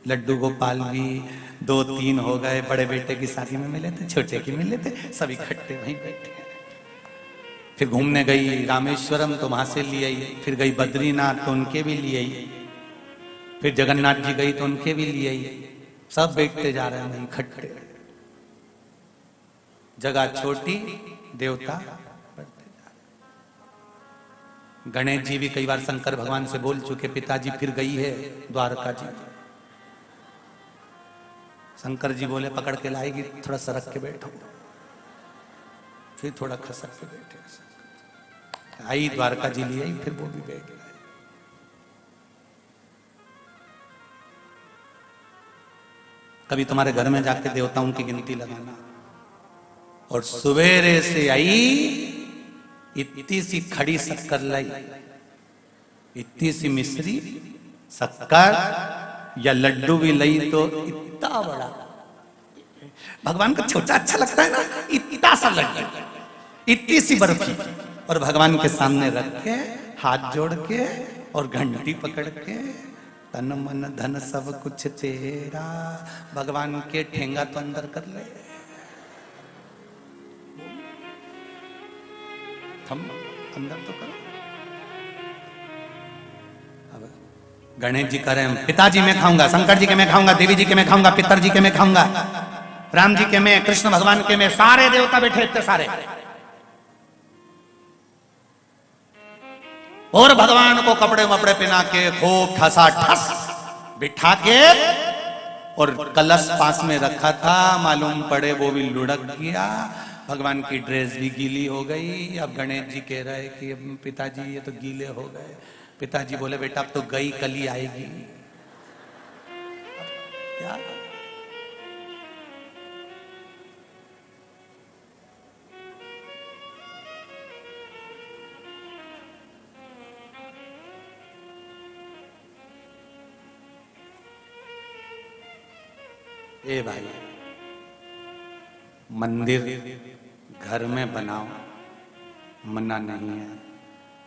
लड्डू गोपाल भी, दो तीन हो गए। बड़े बेटे की शादी में मिले थे, छोटे की मिले थे, सब इकट्ठे वहीं बैठे। फिर घूमने गई रामेश्वरम तो वहां से ले आई, फिर गई बद्रीनाथ तो उनके भी लिए आई, फिर जगन्नाथ जी गई तो उनके भी लिए आई। सब बैठते जा रहे हैं इकट्ठे। जगह छोटी, देवता बढ़ते जा रहे। गणेश जी भी कई बार शंकर भगवान से बोल चुके, पिताजी फिर गई है द्वारका जी। शंकर जी बोले पकड़ के लाएगी, थोड़ा सरक के बैठो। फिर थोड़ा खसक के बैठे। आई द्वारका जी ले आई, फिर वो भी बैठ गए। कभी तुम्हारे घर में जाके देवताओं की गिनती लगाना, और सवेरे से आई इतनी सी खड़ी शक्कर लाई, इतनी सी मिश्री शक्कर या लड्डू भी लाई तो इतना बड़ा। भगवान को छोटा अच्छा लगता है ना, इतना सा लड्डू, इतनी सी बर्फी, और भगवान के सामने रख के हाथ जोड़ के और घंटी पकड़ के, तन मन धन सब कुछ तेरा, भगवान के ठेंगा तो अंदर कर ले। थम अंदर तो करो। अब गणेश जी कह रहे हैं पिताजी मैं खाऊंगा, शंकर जी के मैं खाऊंगा, देवी जी के मैं खाऊंगा, पितर जी के मैं खाऊंगा, राम जी के मैं, कृष्ण भगवान के मैं, सारे देवता बैठे इतने सारे। और भगवान को कपड़े वपड़े पहना के खूब ठसा ठस बिठा के, और कलश पास में रखा था, मालूम पड़े वो भी लुढ़क गया, भगवान की ड्रेस भी गीली हो गई। अब गणेश जी कह रहे कि पिताजी ये तो गीले हो गए। पिताजी बोले बेटा अब तो गई कल ही आएगी। क्या ए भाई, मंदिर घर में बनाओ मना नहीं है,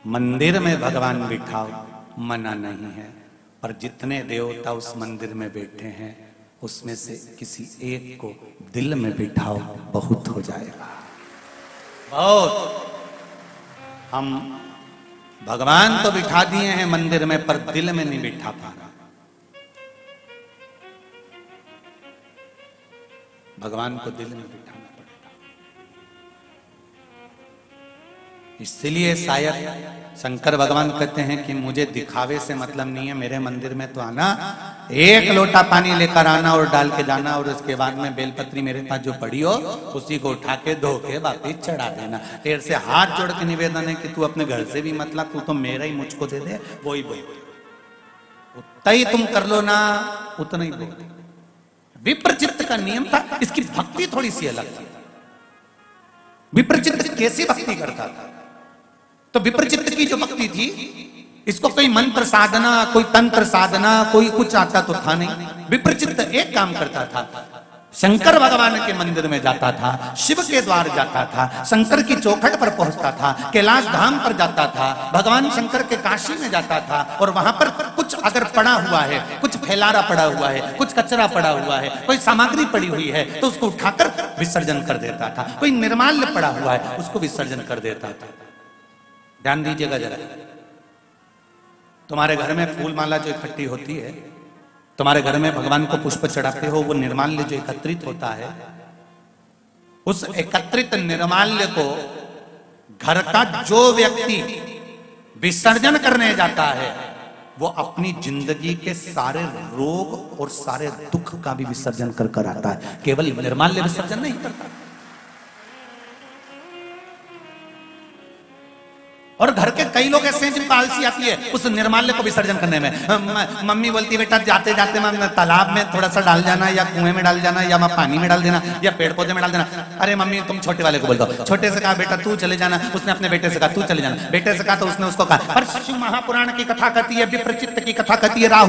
मंदिर में भगवान बिठाओ मना नहीं है, पर जितने देवता उस मंदिर में बैठे हैं उसमें से किसी एक को दिल में बिठाओ, बहुत हो जाएगा। बहुत। हम भगवान तो बिठा दिए हैं मंदिर में, पर दिल में नहीं बिठा पा रहा। भगवान को दिल में बिठाना पड़ेगा। इसलिए शायद शंकर भगवान कहते हैं कि मुझे दिखावे से मतलब नहीं है, मेरे मंदिर में तो आना, एक लोटा पानी लेकर आना और डाल के जाना, और उसके बाद में बेलपत्री मेरे पास जो पड़ी हो उसी को उठा के धो के वापिस चढ़ा देना। तेरे से हाथ जोड़ के निवेदन है कि तू अपने घर से भी मत ला, तू तो मेरा ही मुझको दे दे, वो ही बोल, उतना ही तुम कर लो ना, उतना ही बोल। विप्रचित्त का नियम था, इसकी भक्ति थोड़ी सी अलग थी। विप्रचित्त कैसी भक्ति करता था? तो विप्रचित्त की जो भक्ति थी इसको कोई मंत्र साधना, कोई तंत्र साधना, कोई कुछ आता तो था नहीं। विप्रचित्त एक काम करता था, शंकर भगवान के मंदिर में जाता था, शिव के द्वार जाता था, शंकर की चौखट पर पहुंचता था, कैलाश धाम पर जाता था, भगवान शंकर के काशी में जाता था, और वहां पर कुछ अगर पड़ा हुआ है, कुछ फैलारा पड़ा हुआ है, कुछ कचरा पड़ा हुआ है, कोई सामग्री पड़ी हुई है, तो उसको उठाकर विसर्जन कर देता था। कोई निर्माल्य पड़ा हुआ है, उसको विसर्जन कर देता था। ध्यान दीजिएगा जरा, तुम्हारे घर में फूल माला जो इकट्ठी होती है, तुम्हारे घर में भगवान को पुष्प चढ़ाते हो, वो निर्माल्य जो एकत्रित होता है, उस एकत्रित निर्माल्य को घर का जो व्यक्ति विसर्जन करने जाता है, वो अपनी जिंदगी के सारे रोग और सारे दुख का भी विसर्जन कर कर आता है, केवल निर्माल्य विसर्जन नहीं करता। और घर के कई लोग ऐसे हैं जिनको आलसी आती है उस निर्माल्य को विसर्जन करने में। मम्मी बोलती है बेटा जाते जाते तालाब में थोड़ा सा डाल जाना, या कुएं में डाल जाना, या पानी में डाल देना, या पेड़ पौधे में डाल देना। अरे मम्मी तुम छोटे वाले को बोल दो, छोटे से कहा बेटा तू चले जाना, उसने अपने बेटे से कहा तू चले जाना, बेटे से कहा तो उसने उसको कहा। पर शिव महापुराण की कथा कहती है, विप्रचित्त की कथा कहती है, राहु